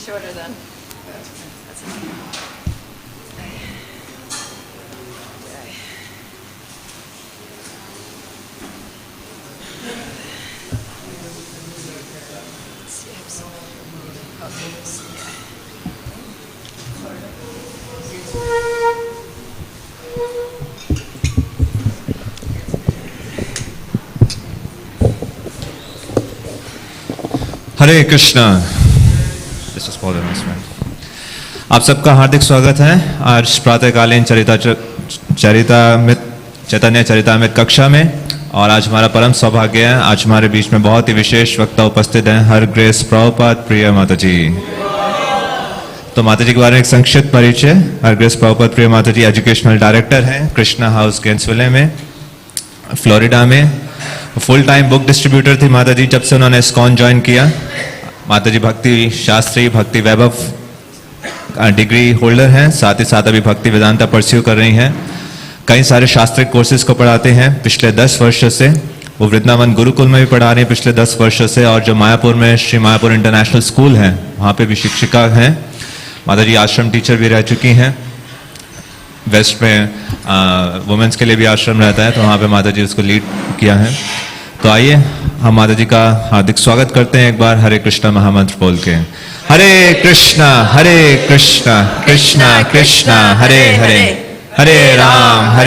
shorter then. हरे कृष्णा। आप सबका हार्दिक स्वागत है आज प्रातःकालीन चैतन्य चरितामृत कक्षा में। और आज हमारा परम सौभाग्य है, आज हमारे बीच में बहुत ही विशेष वक्ता उपस्थित हैं, हर ग्रेस प्रभुपाद प्रिया माता जी। तो माता जी के बारे में एक संक्षिप्त परिचय। हर ग्रेस प्रभुपाद प्रिया माता जी एजुकेशनल डायरेक्टर हैं कृष्णा हाउस गेंसविले में, फ्लोरिडा में। फुल टाइम बुक डिस्ट्रीब्यूटर थी माता जी जब से उन्होंने ISKCON ज्वाइन किया। माता जी भक्ति शास्त्री, भक्ति वैभव डिग्री होल्डर हैं, साथ ही साथ अभी भक्ति वेदांता परस्यू कर रही हैं। कई सारे शास्त्रिक कोर्सेज को पढ़ाते हैं पिछले 10 वर्षों से। वो वृंदावन गुरुकुल में भी पढ़ा रही हैं पिछले 10 वर्षों से, और जो मायापुर में श्री मायापुर इंटरनेशनल स्कूल है वहाँ पे भी शिक्षिका हैं। माता जी आश्रम टीचर भी रह चुकी हैं। वेस्ट में वुमेन्स के लिए भी आश्रम रहता है, तो वहाँ पे माता जी उसको लीड किया है। तो आइए हम माता जी का हार्दिक स्वागत करते हैं एक बार हरे कृष्णा महामंत्र बोल के। हरे कृष्णा कृष्णा कृष्णा हरे हरे, हरे Ram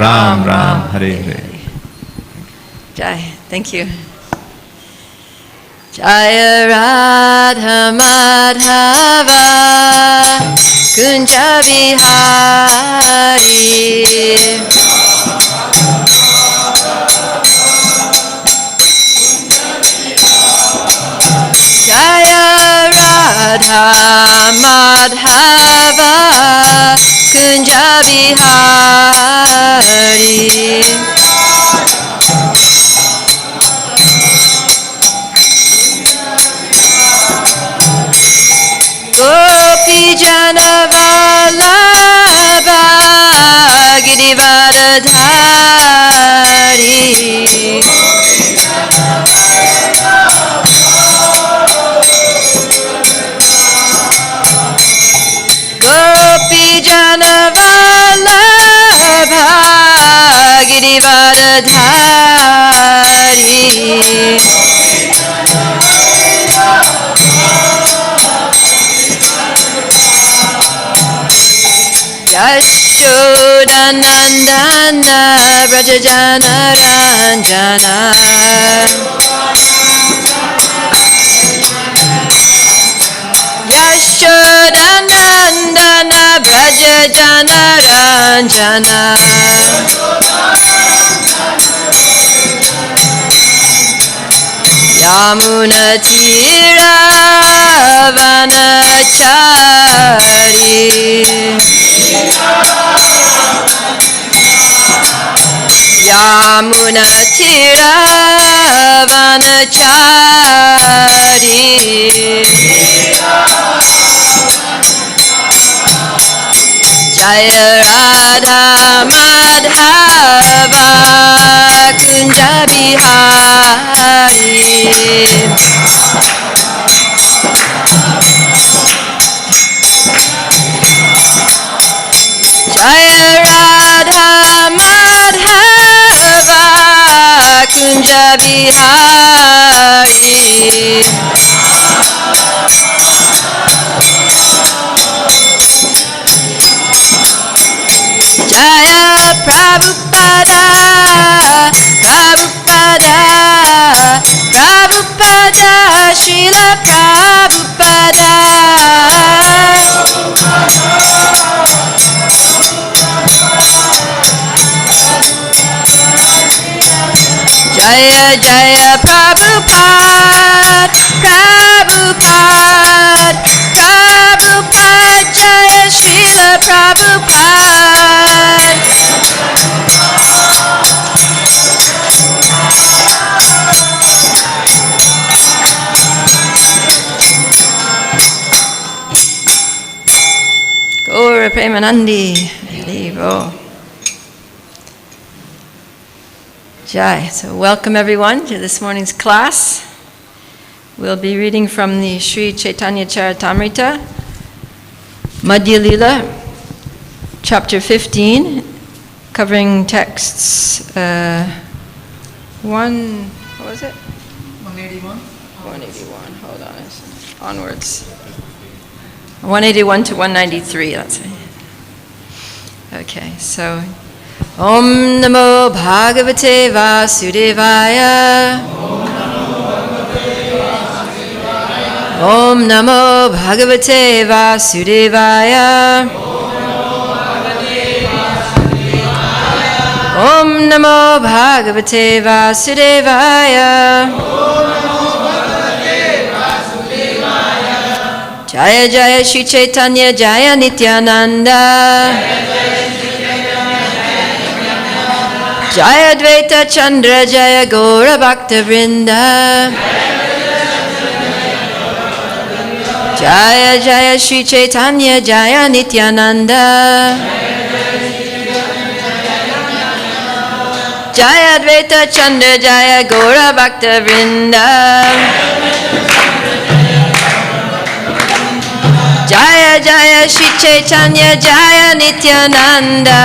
Ram Ram Hare Hare. Jai, thank you. Jaya Radha Madhava Kunja Bihari Jaya Radha Madhava Kunja Bihari Gopi Janavallabha Girivardhari Gopi Janavallabha Girivardhari Yashodanandana Brajajana Ranjana Yashodanandana Brajajana Ranjana Yamuna Tira Vanachari Yamuna Tira Vanachari Jaya Radha Madhava Kunja Bihari Jaya Radha Madhava Kunja Bihari Jaya Prabhupada Prabhupada Prabhupada Srila Prabhupada Jaya Jaya Prabhupada Prabhupada Prabhupada Jaya Srila Prabhupada Gaura Premanandi Haribo. Jai. So welcome everyone to this morning's class. We'll be reading from the Sri Chaitanya Charitamrita, Madhya Lila, chapter 15, covering texts 181, hold on a second. Onwards. 181 to 193, that's it. Okay, so Om Namo Bhagavate Vasudevaya. Om Namo Bhagavate Vasudevaya. Om Namo Bhagavate Vasudevaya. Jaya Jaya Shri Chaitanya Jaya Nityananda. Jaya Dvaita Chandra Jaya Gaura Bhakta Vrinda. Jaya Jaya Shri Chaitanya Jaya Nityananda. Jaya Dvaita Chandra Jaya Gaura Bhakta Vrinda. Jaya Jaya Shri Chaitanya Jaya Nityananda.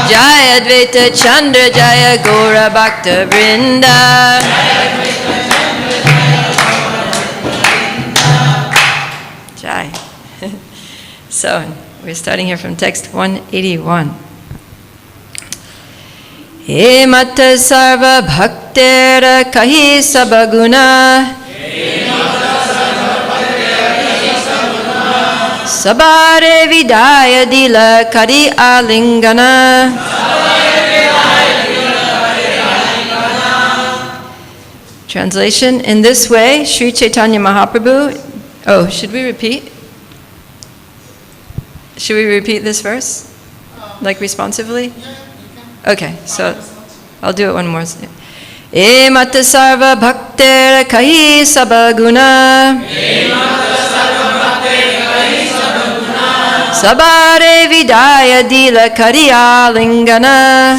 Jaya Dvaita Chandra Jaya Gaura Bhakta Vrinda. Jai. So, we're starting here from text 181. He mata sarva bhaktera kahi sabaguna. Sabare vidaya dila kari alingana. Translation: in this way, Sri Chaitanya Mahaprabhu. Oh, should we repeat? Should we repeat this verse? Like responsively? Okay, so I'll do it one more. E mata sarva bhaktera kahi sabaguna. Sabare vidaya dila kariya lingana.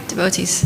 Devotees.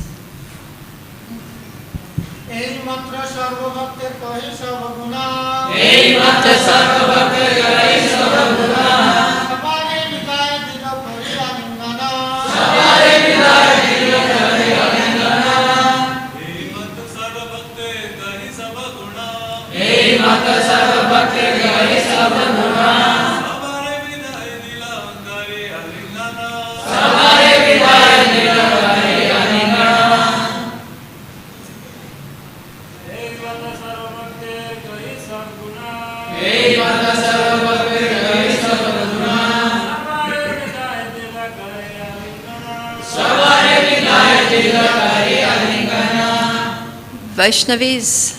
Vaishnavis.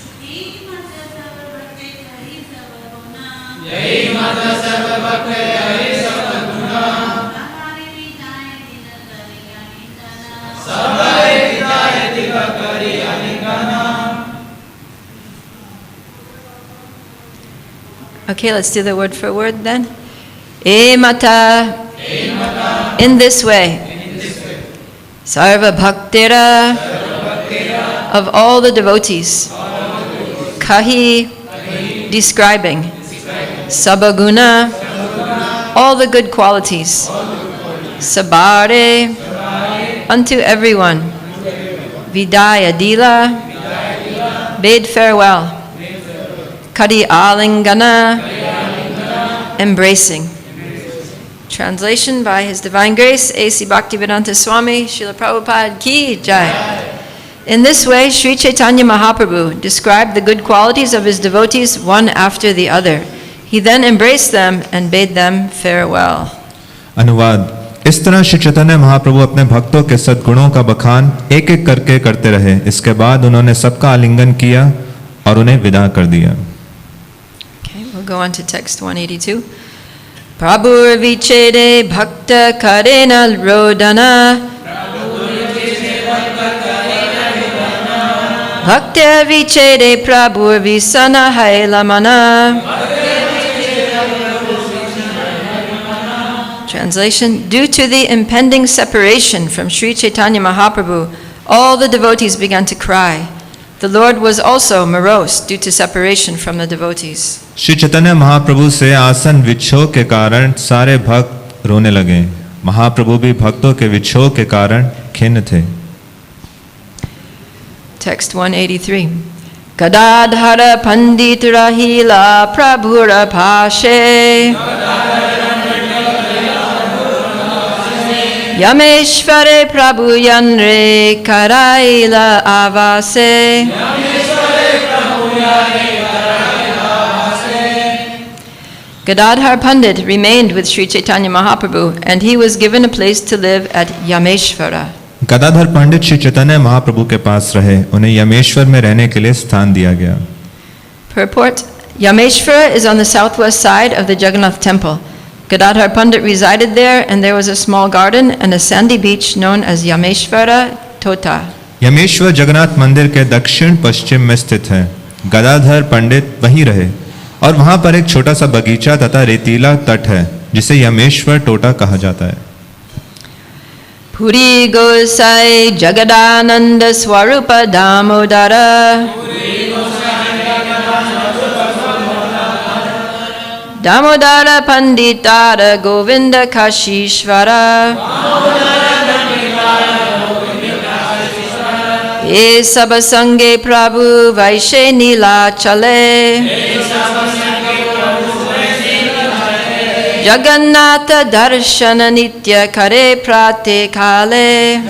Okay, let's do the word for word then. E mata. In this way. Sarva bhaktera. Of all the devotees. Kahi. Describing. Sabaguna. All the good qualities. Sabare. Unto everyone. Vidaya dila. Bade farewell. Kadi alingana. Embracing. Translation by His Divine Grace, A.C. Bhaktivedanta Swami, Srila Prabhupada Ki Jai. In this way, Sri Chaitanya Mahaprabhu described the good qualities of his devotees one after the other. He then embraced them and bade them farewell. अनुवाद. इस तरह श्री चैतन्य महाप्रभु अपने भक्तों के सद्गुणों का बखान एक एक करके करते रहे. इसके बाद उन्होंने सबका आलिंगन किया और उन्हें विदा कर दिया. Okay, we'll go on to text 182. Prabhur vichede bhakta karena rodana. Bhakta vichede prabhur visana hailamana. Translation: Due to the impending separation from Sri Chaitanya Mahaprabhu, all the devotees began to cry. The Lord was also morose due to separation from the devotees. Shri Chaitanya Mahaprabhu से आसन विच्छोह के कारण सारे भक्त रोने लगे। महाप्रभु भी भक्तों के विच्छोह के कारण खिन्न थे। Text 183. Gadadhara Pandit Rahila Prabhura Pashe Yameshvare Prabhu Yanre Karaila Avase. Gadadhar Pandit remained with Sri Chaitanya Mahaprabhu and he was given a place to live at Yameshvara. Gadadhar Pandit Shri Chaitanya Mahaprabhu के पास रहे, उन्हें यमेश्वर में रहने के लिए स्थान दिया गया। Purport: Yameshvara is on the southwest side of the Jagannath temple. Gadadhar Pandit resided there and there was a small garden and a sandy beach known as Yameshvara Tota. Yameshwar Jagannath मंदिर के दक्षिण पश्चिम में स्थित है। गदाधर पंडित वहीं रहे और वहां पर एक छोटा सा बगीचा तथा रेतीला तट है जिसे यमेश्वर टोटा कहा जाता है। Puri Gosai Jagadananda Swarupa Damodara Damodara Panditara Govinda Kashishvara E Sabasange Prabhu Vaishe Nila Chale Jagannatha Darshana Nitya Kare Prate Kale.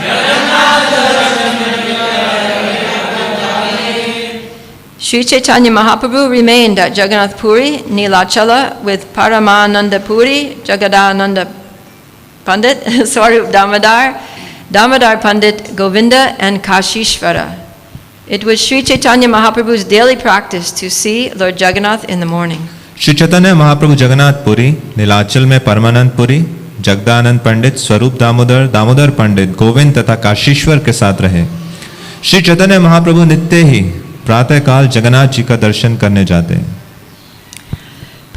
Sri Chaitanya Mahaprabhu remained at Jagannath Puri, Nilachala, with Paramananda Puri, Jagadananda Pandit, Swarup Damodar, Damodar Pandit, Govinda, and Kashishvara. It was Sri Chaitanya Mahaprabhu's daily practice to see Lord Jagannath in the morning. Shri Chaitanya Mahaprabhu Jagannathpuri, Nilachal में परमानंदपुरी, जगदानंद पंडित, स्वरूप दामोदर, दामोदर पंडित, गोविंद तथा काशीश्वर के साथ रहे। श्री चैतन्य महाप्रभु नित्य ही प्रातःकाल जगन्नाथ जी का दर्शन करने जाते।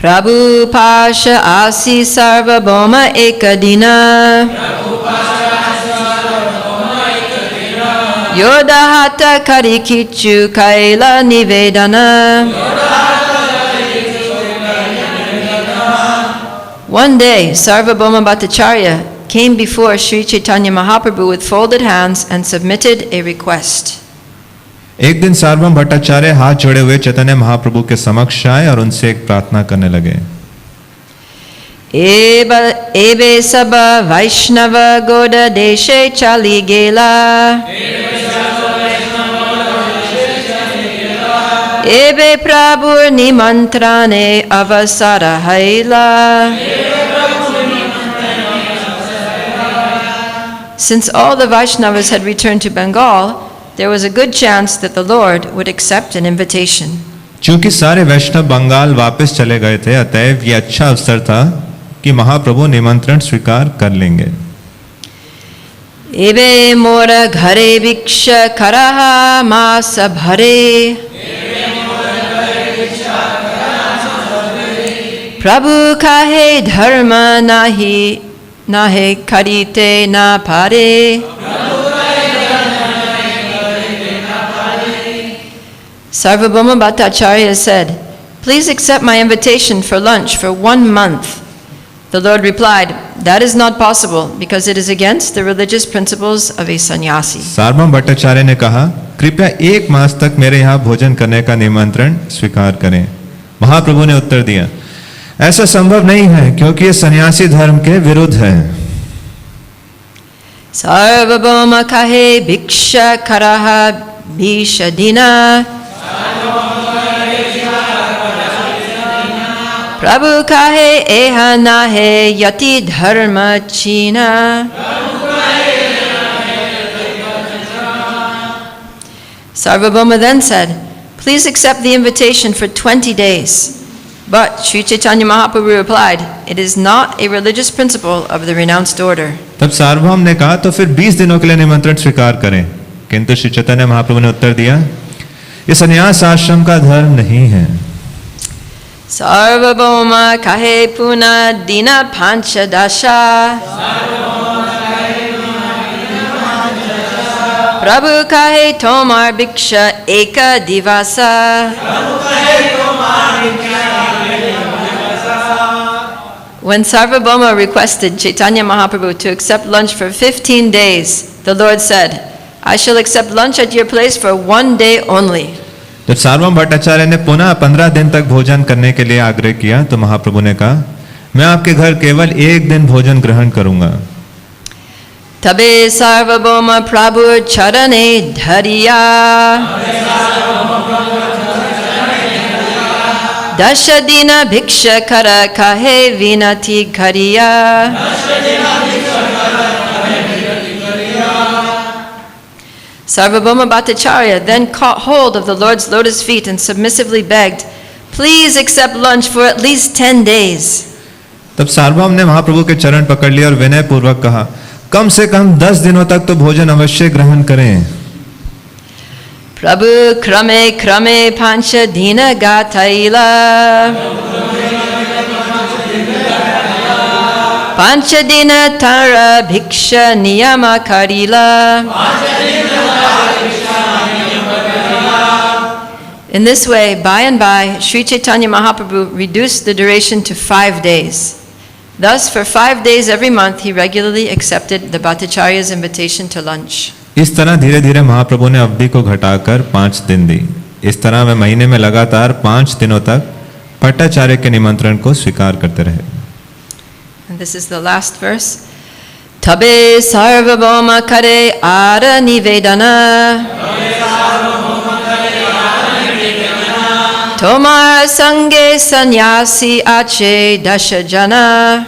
प्रभु पाश आसी सार्वभौम एकदिना योदाहत करिकिच्चु कैला निवेदना। One day, Sarvabhauma Bhattacharya came before Sri Chaitanya Mahaprabhu with folded hands and submitted a request. एक दिन सार्वभौम भट्टाचार्य हाथ जोड़े हुए चैतन्य महाप्रभु के समक्ष आए और उनसे एक प्रार्थना करने लगे। Ebe saba Vaishnava Goda Deshe Chali Gela Ebe Prabhur Nimantrane Avasara Haila. Since all the Vaishnavas had returned to Bengal, there was a good chance that the Lord would accept an invitation. चूंकि सारे वैष्णव बंगाल वापस चले गए थे, अतएव यह अच्छा अवसर था कि महाप्रभु निमंत्रण स्वीकार कर लेंगे। एबे मोर घरे भिक्षा कराहा मास भरे प्रभु काहे धर्म नाही नाहे करीते ना पारे। Sarvabhauma Bhattacharya said, "Please accept my invitation for lunch for 1 month." The Lord replied, "That is not possible because it is against the religious principles of a sannyasi." सार्वभौम भट्टाचार्य ने कहा, कृपया 1 मास तक मेरे यहाँ भोजन करने का निमंत्रण स्वीकार करें। महाप्रभु ने उत्तर दिया, ऐसा संभव नहीं है क्योंकि ये सन्यासी धर्म के विरुद्ध है। Sarvabhauma kahe bhiksha karaha bhishadina Prabhu kahe eha nahe yati dharma china. Sarvabhauma then said, "Please accept the invitation for 20 days." But Sri Chaitanya Mahaprabhu replied, "It is not a religious principle of the renounced order." तब सार्वभौम ने कहा, तो फिर 20 दिनों के लिए निमंत्रण स्वीकार करें। किंतु श्री चैतन्य महाप्रभु ने उत्तर दिया, ये संन्यास आश्रम का धर्म नहीं है। Sarvabhauma kahe puna dina panchadasha. Prabhu kahe tomar bhiksha eka divasa. When Sarvabhauma requested Chaitanya Mahaprabhu to accept lunch for 15 days, the Lord said, I shall accept lunch at your place for 1 day only. जब सार्वभौम भट्टाचार्य ने पुनः 15 दिन तक भोजन करने के लिए आग्रह किया तो महाप्रभु ने कहा, मैं आपके घर केवल 1 दिन भोजन ग्रहण करूंगा। तबे सार्वभौम प्रभु चरणे धरिया दश दिन भिक्षा कर कहे विनती करिया। Sarvabhauma Bhattacharya then caught hold of the Lord's lotus feet and submissively begged, please accept lunch for at least 10 days. तब सार्वभौम ने महाप्रभु के चरण पकड़ लिए और विनय पूर्वक कहा, कम से कम 10 दिनों तक तो भोजन अवश्य ग्रहण करें। Prabhu krame krame pancha dina gataila pancha dina tara bhiksha niyama karila. In this way, by and by, Sri Chaitanya Mahaprabhu reduced the duration to 5 days. Thus, for 5 days every month, he regularly accepted the Bhattacharya's invitation to lunch. इस तरह धीरे धीरे महाप्रभु ने अवधि को घटाकर 5 दिन दी। इस तरह वे महीने में लगातार 5 दिनों तक भट्टाचार्य के निमंत्रण को स्वीकार करते रहे। And this is the last verse. Tabe sarvabhauma kare ara nivedana Tomar sange sannyasi ache dashajana.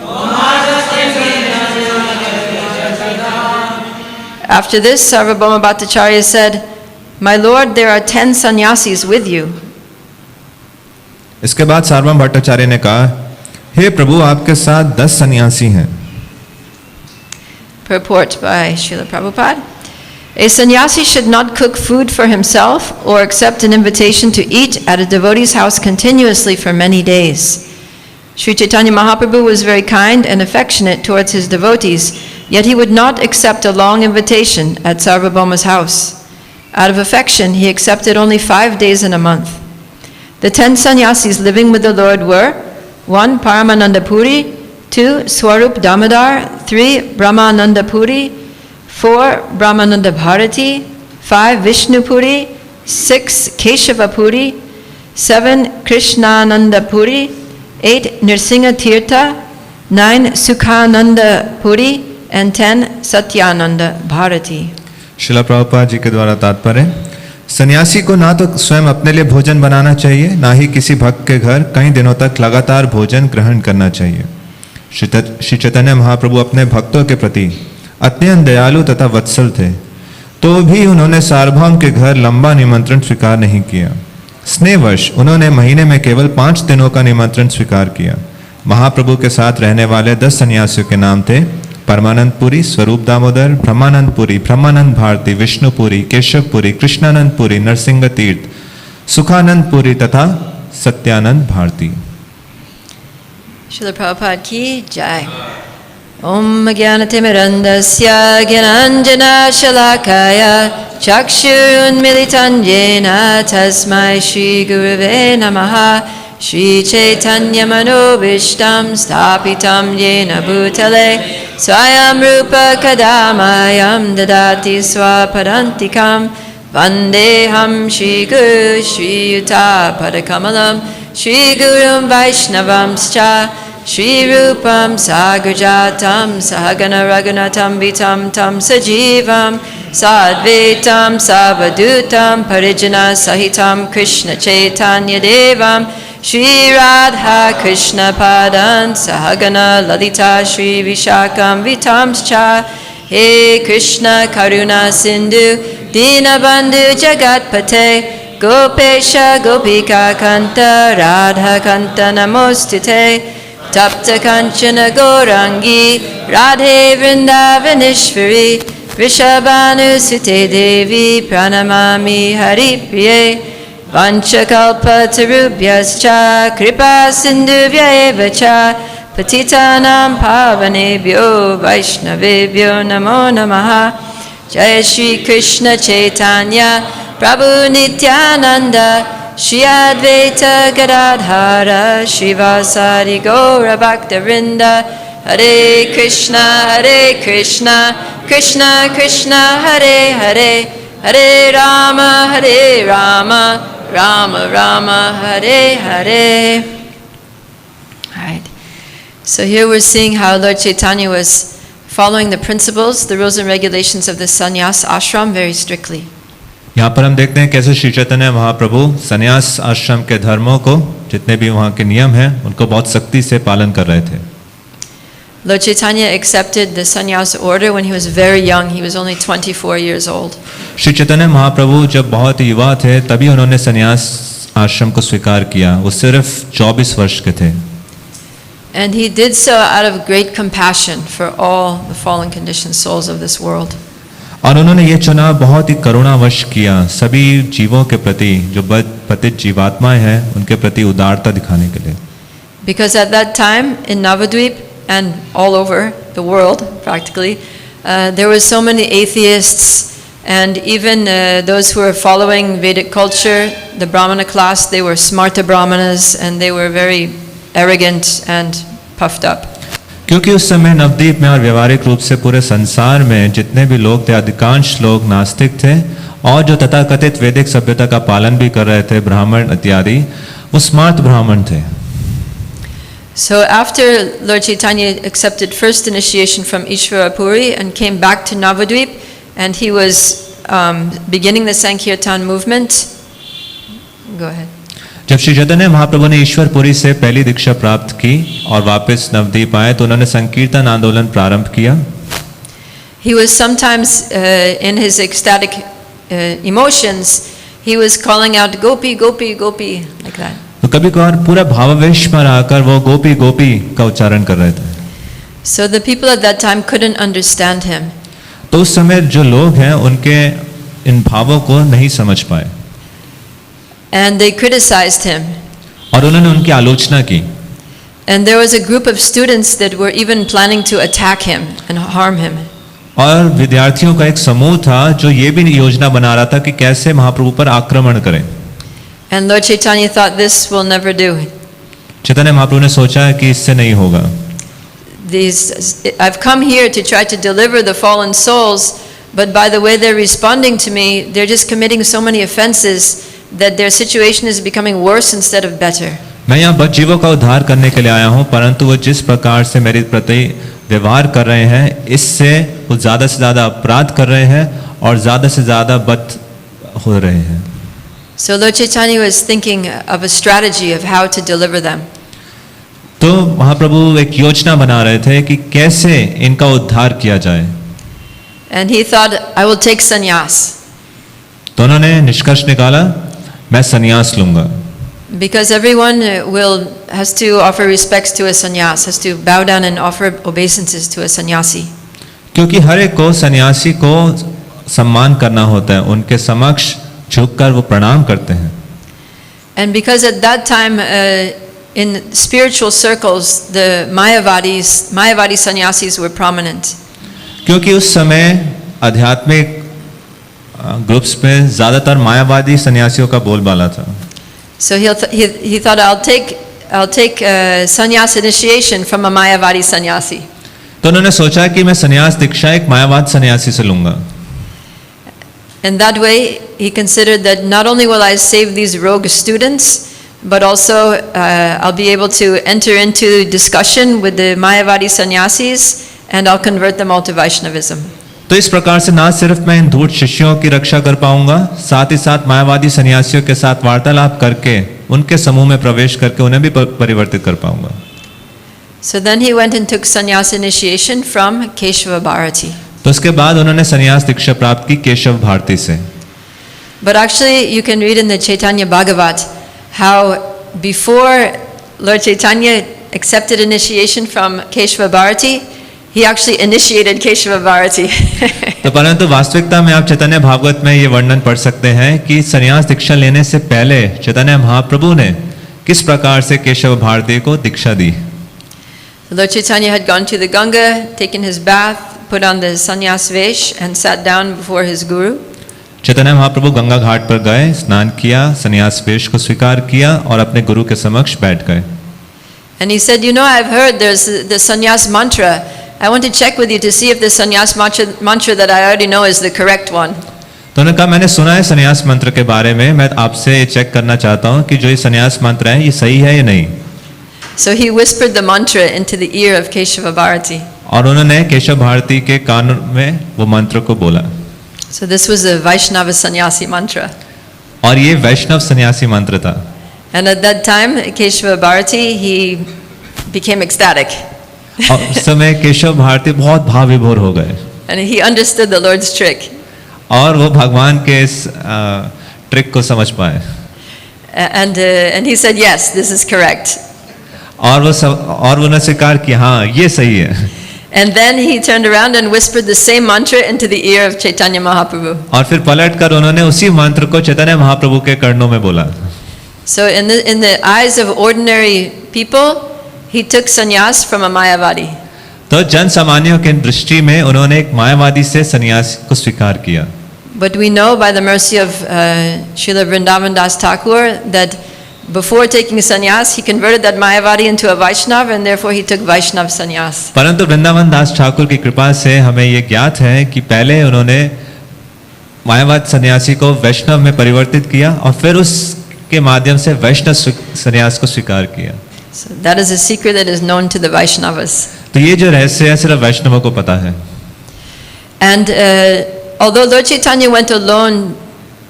After this, Sarvabhauma Bhattacharya said, My Lord, there are 10 sannyasis with you. इसके बाद सार्वभौम भट्टाचार्य ने कहा, हे प्रभु, आपके साथ 10 सन्यासी हैं। Purport by Srila Prabhupada. A sannyasi should not cook food for himself or accept an invitation to eat at a devotee's house continuously for many days. Sri Chaitanya Mahaprabhu was very kind and affectionate towards his devotees, yet he would not accept a long invitation at Sarvabhauma's house. Out of affection, he accepted only 5 days in a month. The 10 sannyasis living with the Lord were 1. Paramananda Puri, 2. Swarup Damodar, 3. Brahmananda Puri, 4. Brahmananda Bharati, 5. Vishnu Puri, 6. Keshava Puri, 7. Krishnananda Puri, 8. Nirsingha Tirtha, 9. Sukhananda Puri, and 10. Satyananda Bharati. Srila Prabhupada ji के द्वारा तात्पर्य, सन्यासी को ना तो स्वयं अपने लिए भोजन बनाना चाहिए, ना ही किसी भक्त के घर कई दिनों तक लगातार भोजन ग्रहण करना चाहिए। श्री चैतन्य महाप्रभु अपने भक्तों के प्रति अत्यंत दयालु तथा वत्सल थे, तो भी उन्होंने सार्वभौम के घर लंबा निमंत्रण स्वीकार नहीं किया। स्नेहवश उन्होंने महीने में केवल 5 दिनों का निमंत्रण स्वीकार किया। महाप्रभु के साथ रहने वाले 10 सन्यासियों के नाम थे परमानंद पुरी, स्वरूप दामोदर, ब्रह्मानंद पुरी, ब्रह्मानंद भारती, विष्णु पुरी, केशव पुरी, कृष्णानंद पुरी, नरसिंह तीर्थ, सुखानंद पुरी तथा Satyanand Bharti. Srila Prabhupada ki jai. Om Jnanatimirandasya Jnananjana Shalakaya Chakshurunmilitanjena Tasmai Shri Gurave Namaha. Shri Chaitanya Manobishtam Stapitam Yena Bhutale Swayam Rupa Kadamayam Dadati Swapadantikam Vandeham Shri Guru Shri Yuta Padakamalam Shri Gurum Vaishnavamscha Shri Rupam Sagrajatam Sahagana Raghunatam Vitam Tam Sajivam Sadvetam Savadutam Parijana Sahitam Krishna Chaitanya Devam Shri Radha Krishna Padan Sahagana Lalita Shri Vishakam Vitamscha. He Krishna Karuna Sindhu Dinabandhu Jagatpate Gopesha Gopika Kanta Radha Kanta Namostute Tapta Kanchana Gorangi Radhe Vrindavanishvari Vrishabhanu Sute Devi Pranamami Hari Priye Vanchakalpatarubhyascha kripa sindhuvya eva cha patitanam pavanebhyo vaishnavebhyo namo namaha. Jai Shri Krishna Chaitanya Prabhu Nityananda Shri Advaita Gadadhara Srivasari Gaura Bhaktavinda Hare Krishna Krishna Krishna Hare Hare Hare Rama Rama Rama Hare Hare. Alright. So here we're seeing how Lord Chaitanya was following the principles, the rules and regulations of the sannyas ashram very strictly. यहाँ पर हम देखते हैं कैसे श्री चैतन्य महाप्रभु संन्यास आश्रम के धर्मों को, जितने भी वहाँ के नियम हैं, उनको बहुत सख्ती से पालन कर रहे थे. Lord Chaitanya accepted the sannyas order when he was very young. He was only 24 years old. Shri Chaitanya Mahaprabhu जब बहुत युवा थे तभी उन्होंने संन्यास आश्रम को स्वीकार किया. वो सिर्फ 24 वर्ष के थे. And he did so out of great compassion for all the fallen conditioned souls of this world. और उन्होंने ये चुनाव बहुत ही करुणावश किया, सभी जीवों के प्रति जो पतित जीवात्माएं हैं उनके प्रति उदारता दिखाने के लिए. Because at that time in Navadvip and all over the world practically, there were so many atheists and even those who were following Vedic culture, the Brahmana class, they were smarta Brahmanas and they were very arrogant and puffed up. क्योंकि उस समय नवद्वीप में और व्यवहारिक रूप से पूरे संसार में जितने भी लोग थे, अधिकांश लोग नास्तिक थे और जो तथाकथित वैदिक सभ्यता का पालन भी कर रहे थे, ब्राह्मण इत्यादि, वो स्मार्ट ब्राह्मण थे. So after Lord Chaitanya accepted first initiation from Ishvara Puri and came back to Navadvip, and he was beginning the Sankirtan movement. Go ahead. जब श्री चैतन्य महाप्रभु ने ईश्वरपुरी से पहली दीक्षा प्राप्त की और वापस नवद्वीप आए तो उन्होंने संकीर्तन आंदोलन प्रारंभ किया. He was sometimes in his ecstatic emotions, he was calling out gopi gopi gopi like that. तो कभी कभार पूरा भावावेश में आकर वो गोपी गोपी का उच्चारण कर रहे थे. So the people at that time couldn't understand him. तो उस समय जो लोग हैं उनके इन भावों को नहीं समझ पाए. And they criticized him. और उन्होंने उनकी आलोचना की. And there was a group of students that were even planning to attack him and harm him. और विद्यार्थियों का एक समूह था जो ये भी योजना बना रहा था कि कैसे महाप्रभु पर आक्रमण करें. And Lord Chaitanya thought this will never do. Chaitanya Mahaprabhu ने सोचा कि इससे नहीं होगा. I've come here to try to deliver the fallen souls, but by the way they're responding to me, they're just committing so many offenses that their situation is becoming worse instead of better. मैं यहाँ बद जीवों का उद्धार करने के लिए आया हूँ, परंतु वो जिस प्रकार से मेरे प्रति व्यवहार कर रहे हैं, इससे वो ज़्यादा से ज़्यादा अपराध कर रहे हैं और ज़्यादा से ज़्यादा बद हो रहे हैं. So Lord Chaitanya was thinking of a strategy of how to deliver them. तो महाप्रभु एक योजना बना रहे थे कि कैसे इनका उद्धार किया जाए. And he thought, I will take sannyas. तो उन्होंने निष्कर्ष निकाला, मैं संन्यास लूंगा. Because everyone has to offer respects to a sannyas, has to bow down and offer obeisances to a sannyasi. क्योंकि हर एक को सन्यासी को सम्मान करना होता है, उनके समक्ष झुककर वो प्रणाम करते हैं. And because at that time in spiritual circles the Mayavadi sannyasis were prominent. क्योंकि उस समय आध्यात्मिक ग्रुप्स में ज्यादातर मायावादी सन्यासियों का बोलबाला था. So he thought I'll take sannyas initiation from a Mayavadi sannyasi. तो उन्होंने सोचा कि मैं सन्यास दीक्षा एक मायावाद सन्यासी से लूंगा. And that way he considered that not only will I save these rogue students, but also I'll be able to enter into discussion with the Mayavadi sannyasis and I'll convert them all to Vaishnavism. तो इस प्रकार से ना सिर्फ मैं इन धूर्त शिष्यों की रक्षा कर पाऊंगा, साथ ही साथ मायावादी सन्यासियों के साथ वार्तालाप करके उनके समूह में प्रवेश करके उन्हें भी परिवर्तित कर पाऊंगा. So then he went and took sannyas initiation from Keshava Bharati. तो उसके बाद उन्होंने सन्यास दीक्षा प्राप्त की केशव भारती से. But actually you can read in the Chaitanya Bhagavat how before Lord Chaitanya accepted initiation from Keshava Bharati, He actually initiated Keshava Bharati. तो परंतु वास्तविकता में आप चैतन्य भागवत में ये वर्णन पढ़ सकते हैं कि संन्यास दीक्षा लेने से पहले चैतन्य महाप्रभु ने किस प्रकार से केशव भारती को दीक्षा दी। Lord Chaitanya had gone to the Ganga, taken his bath, put on the sannyas vesh and sat down before his guru. Chaitanya Mahaprabhu Ganga घाट पर गए, स्नान किया, संन्यास वेश को स्वीकार किया और अपने गुरु के समक्ष बैठ गए। And he said, I've heard there's the sannyas mantra. I want to check with you to see if the sannyas mantra that I already know is the correct one. तो उन्होंने कहा मैंने सुना है संन्यास मंत्र के बारे में, मैं आपसे ये चेक करना चाहता हूँ कि जो ये संन्यास मंत्र है ये सही है या नहीं। So he whispered the mantra into the ear of Keshava Bharati. और उन्होंने केशव भारती के कान में वो मंत्र को बोला। So this was the Vaishnava sannyasi mantra. और ये वैष्णव सन्यासी मंत्र था। And at that time, Keshava Bharati, he became ecstatic. और उस समय केशव भारती बहुत भाव विभोर हो गए। And he understood the Lord's trick. और वो भगवान के इस ट्रिक को समझ पाए। And he said, yes, this is correct. और उन्होंने स्वीकार किया हाँ ये सही है। And then he turned around and whispered the same mantra into the ear of Chaitanya Mahaprabhu. और फिर पलटकर उन्होंने उसी मंत्र को चैतन्य महाप्रभु के कर्णों में बोला। So in the eyes of ordinary people, he took sannyas from a Mayavadi. तो जन सामान्यों के दृष्टि में उन्होंने एक मायावादी से संन्यास को स्वीकार किया। But we know by the mercy of Srila Vrindavan Das Thakur that before taking sannyas, he converted that Mayavadi into a Vaishnav, and therefore he took Vaishnav sannyas. परंतु वृंदावन दास ठाकुर की कृपा से हमें ये ज्ञात है कि पहले उन्होंने मायावाद सन्यासी को वैष्णव में परिवर्तित किया और फिर उसके माध्यम से वैष्णव सन्यास को स्वीकार किया। So that is a secret that is known to the Vaishnavas. तो ये जो रहस्य है सिर्फ वैष्णवों को पता है। And although Lord Chaitanya went alone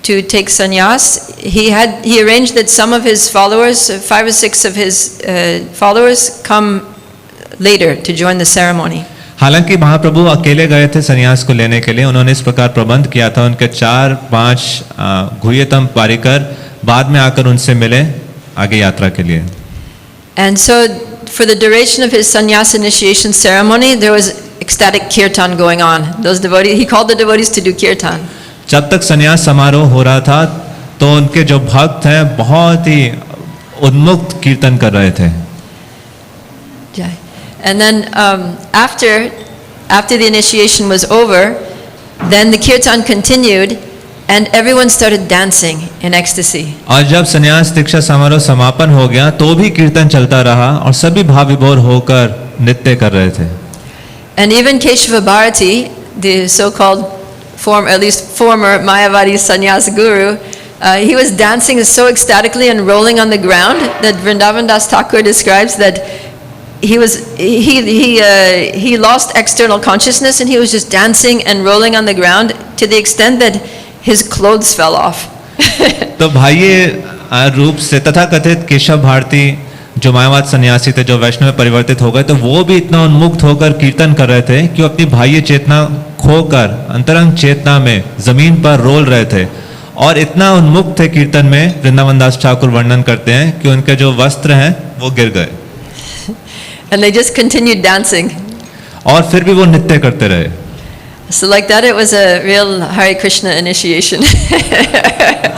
to take sannyas, he arranged that some of his followers, 5 or 6 of his followers, come later to join the ceremony. हालांकि महाप्रभु अकेले गए थे संन्यास को लेने के लिए, उन्होंने इस प्रकार प्रबंध किया था, उनके 4-5 गुह्यतम पारिकर बाद में आकर उनसे मिले आगे यात्रा के लिए। And so for the duration of his sannyas initiation ceremony, there was ecstatic kirtan going on. Those devotees, he called the devotees to do kirtan. जब तक संन्यास समारोह हो रहा था तो उनके जो भक्त हैं बहुत ही उन्मुक्त कीर्तन कर रहे थे। And then after the initiation was over, then the kirtan continued and everyone started dancing in ecstasy. और जब संन्यास दीक्षा समारोह समापन हो गया तो भी कीर्तन चलता रहा और सभी भाव विभोर होकर नृत्य कर रहे थे। And even Keshava Bharati, the so-called at least former Mayavadi sannyas guru, he was dancing so ecstatically and rolling on the ground that Vrindavan Das Thakur describes that he lost external consciousness and he was just dancing and rolling on the ground to the extent that his clothes fell off. तो बाह्य रूप से तथाकथित केशव भारती जो मायावाद सन्यासी थे, जो वैष्णव में परिवर्तित हो गए, तो वो भी इतना उन्मुक्त होकर कीर्तन कर रहे थे कि वो अपनी बाह्य चेतना खोकर अंतरंग चेतना में जमीन पर रोल रहे थे और इतना उन्मुक्त थे कीर्तन में। वृंदावन दास ठाकुर वर्णन करते हैं कि उनके जो वस्त्र हैं वो गिर गए। And they just continued dancing. और फिर भी वो नृत्य करते रहे। So like that, it was a real Hare Krishna initiation.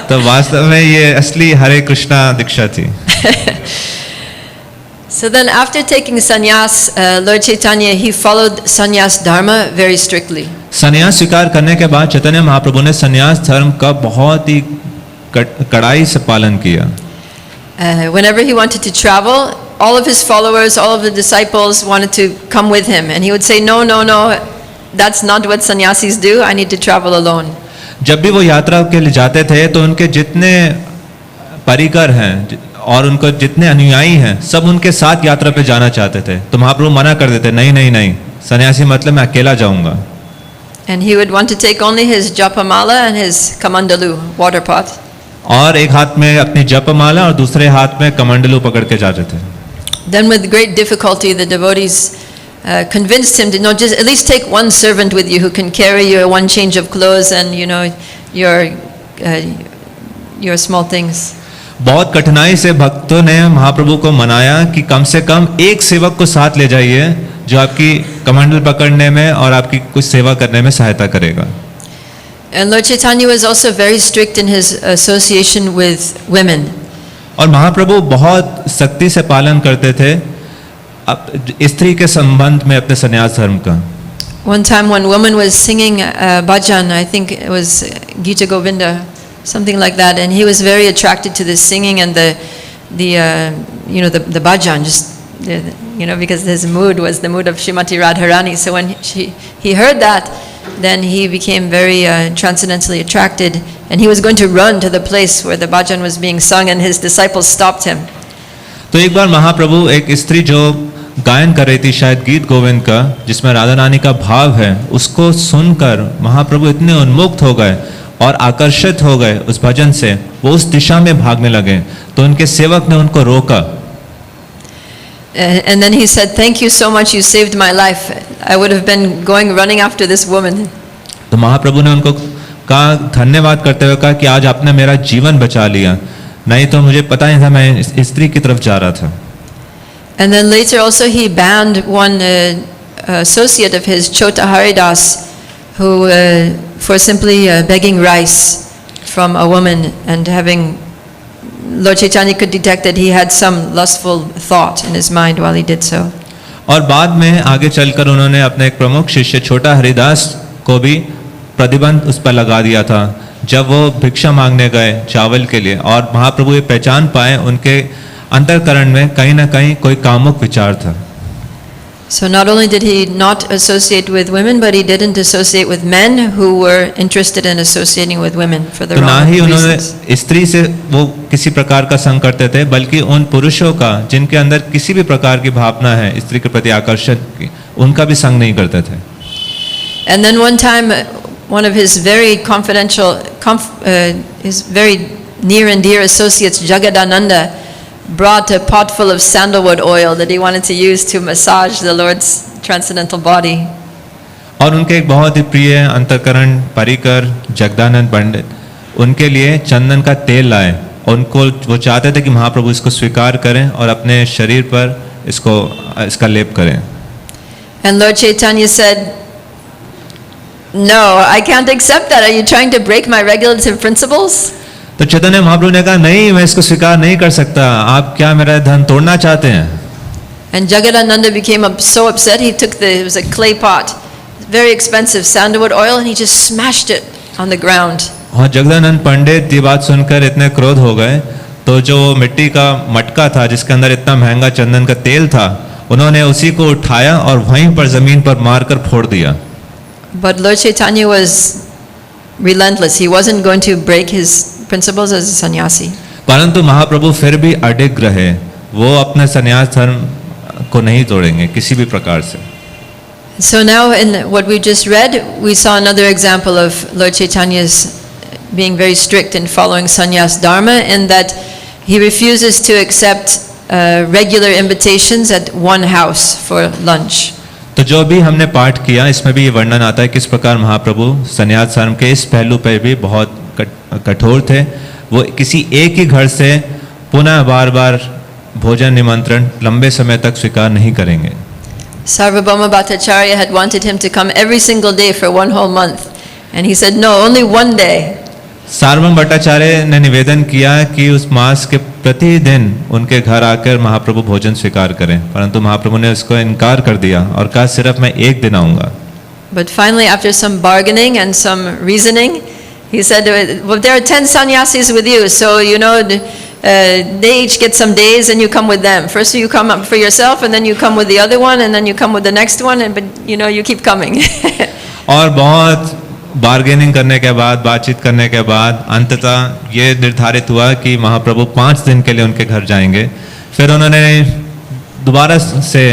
तो वास्तव में ये असली हरे कृष्णा दीक्षा थी। So then after taking sannyas, Lord Chaitanya, he followed sannyas dharma very strictly. संन्यास स्वीकार करने के बाद चैतन्य महाप्रभु ने संन्यास धर्म का बहुत ही कड़ाई से पालन किया। Whenever he wanted to travel, all of his followers, all of the disciples wanted to come with him, and he would say, no, that's not what sannyasis do. I need to travel alone. जब भी वो यात्रा के लिए जाते थे तो उनके जितने परिकर हैं और उनको जितने अनुयायी हैं सब उनके साथ यात्रा पे जाना चाहते थे, तो महाप्रभु मना कर देते, नहीं, सन्यासी मतलब मैं अकेला जाऊंगा। And he would want to take only his japamala and his kamandalu, water pot. और एक हाथ में अपनी जपमाला और दूसरे हाथ में कमंडलू पकड़ के जाते थे। Then with great difficulty the devotees convinced him to just at least take one servant with you who can carry your one change of clothes and your small things. बहुत कठिनाई से भक्तों ने महाप्रभु को मनाया कि कम से कम एक सेवक को साथ ले जाइए जो आपकी कमंडल पकड़ने में और आपकी कुछ सेवा करने में सहायता करेगा. And Lord Chaitanya was also very strict in his association with women. और महाप्रभु बहुत सख्ती से पालन करते थे स्त्री के संबंध में अपने संन्यास धर्म का. One time one woman was singing bhajan, I think it was Gita Govinda, something like that, and he was very attracted to the singing and the bhajan, because his mood was the mood of Srimati Radharani. So when he heard that, then he became very transcendentally attracted, and he was going to run to the place where the bhajan was being sung, and his disciples stopped him. तो एक बार महाप्रभु एक स्त्री जो गायन कर रही थी शायद गीत गोविंद का जिसमें राधा रानी का भाव है उसको सुनकर महाप्रभु इतने उन्मुक्त हो गए और आकर्षित हो गए उस भजन से, वो उस दिशा में भागने लगे. तो उनके सेवक ने उनको रोका. And then he said, "Thank you so much, you saved my life. I would have been running after this woman." तो महाप्रभु ने उनको कहा, धन्यवाद करते हुए कहा कि आज आपने मेरा जीवन बचा लिया, नहीं तो मुझे पता नहीं था मैं इस स्त्री की तरफ जा रहा था. And then later also he banned one associate of his, Chota Haridas, who for simply begging rice from a woman and having Lord Chaitanya could detect that he had some lustful thought in his mind while he did so. और बाद में आगे चलकर उन्होंने अपने एक प्रमुख शिष्य छोटा हरिदास को भी प्रतिबंध उस पर लगा दिया था जब वो भिक्षा मांगने गए चावल के लिए, और महाप्रभु ये पहचान पाए उनके अंतःकरण में कहीं ना कहीं कोई कामुक विचार था. So not only did he not associate with women, but he didn't associate with men who were interested in associating with women for the तो ना wrong ही उन्होंने reasons. स्त्री से वो किसी प्रकार का संग करते थे, बल्कि उन पुरुषों का जिनके अंदर किसी भी प्रकार की भावना है स्त्री के प्रति आकर्षण की, उनका भी संग नहीं करते थे. And then one time, one of his very confidential, his very near and dear associates, Jagadananda, brought a pot full of sandalwood oil that he wanted to use to massage the Lord's transcendental body. और उनके एक बहुत ही प्रिय अंतःकरण परिकर जगदानंद पंडित उनके लिए चंदन का तेल लाए, और उनको वो चाहते थे कि महाप्रभु इसको स्वीकार करें और अपने शरीर पर इसका लेप करें. And Lord Chaitanya said, "No, I can't accept that. Are you trying to break my regulative principles?" तो चैतन्य महाप्रभु ने कहा, नहीं, मैं इसको स्वीकार नहीं कर सकता, आप क्या मेरा धन तोड़ना चाहते हैं. And Jagadananda became so upset. He took it was a clay pot, very expensive sandalwood oil, and he just smashed it on the ground. और जगदानंद पंडित ये बात सुनकर इतने क्रोध हो गए, तो जो मिट्टी का मटका था जिसके अंदर इतना महंगा चंदन का तेल था, उन्होंने उसी को उठाया और वहीं पर जमीन पर मारकर फोड़ दिया. But Lord Chaitanya was relentless. He wasn't going to break his principles as a sannyasi. परंतु महाप्रभु फिर भी अडिग रहे, वो अपने संन्यास धर्म को नहीं तोड़ेंगे किसी भी प्रकार से. So now in what we just read, we saw another example of Lord Chaitanya's being very strict in following sannyas dharma, in that he refuses to accept regular invitations at one house for lunch. तो जो भी हमने पाठ किया इसमें भी ये वर्णन आता है किस प्रकार महाप्रभु संन्यास धर्म के इस पहलू पर भी बहुत कठोर थे. वो किसी एक ही घर से पुनः बार बार भोजन निमंत्रण लंबे समय तक स्वीकार नहीं करेंगे. Sarvabhauma Bhattacharya had wanted him to come every single day for one whole month, and he said, "No, only one day." सार्वभौम भट्टाचार्य ने निवेदन किया कि उस मास के प्रतिदिन उनके घर आकर महाप्रभु भोजन स्वीकार करें, परंतु महाप्रभु ने उसको इनकार कर दिया और कहा सिर्फ मैं एक दिन आऊंगा. But finally, after some bargaining and some reasoning, he said, "Well, there are 10 sannyasis with you, so they each get some days, and you come with them. First you come up for yourself, and then you come with the other one, and then you come with the next one, and you keep coming." और बहुत bargaining करने के बाद, बातचीत करने के बाद अंततः ये निर्धारित हुआ कि महाप्रभु 5 दिन के लिए उनके घर जाएंगे. फिर उन्होंने दोबारा से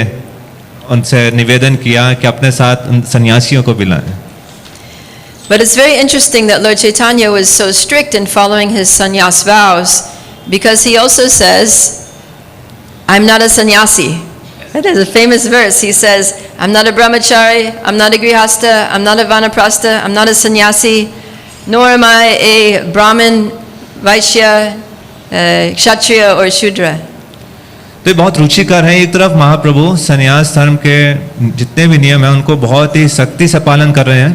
उनसे निवेदन किया कि अपने साथ सन्यासियों को बुलाएं. But it's very interesting that Lord Chaitanya was so strict in following his sannyas vows, because he also says, "I'm not a sannyasi." That is a famous verse. He says, "I'm not a brahmachari, I'm not a grihastha, I'm not a vanaprastha, I'm not a sannyasi, nor am I a brahmin, vaishya, Kshatriya or Shudra. तो ये बहुत रुचिकर है। एक तरफ महाप्रभु सन्यास धर्म के जितने भी नियम हैं उनको बहुत ही सख्ती से पालन कर रहे हैं,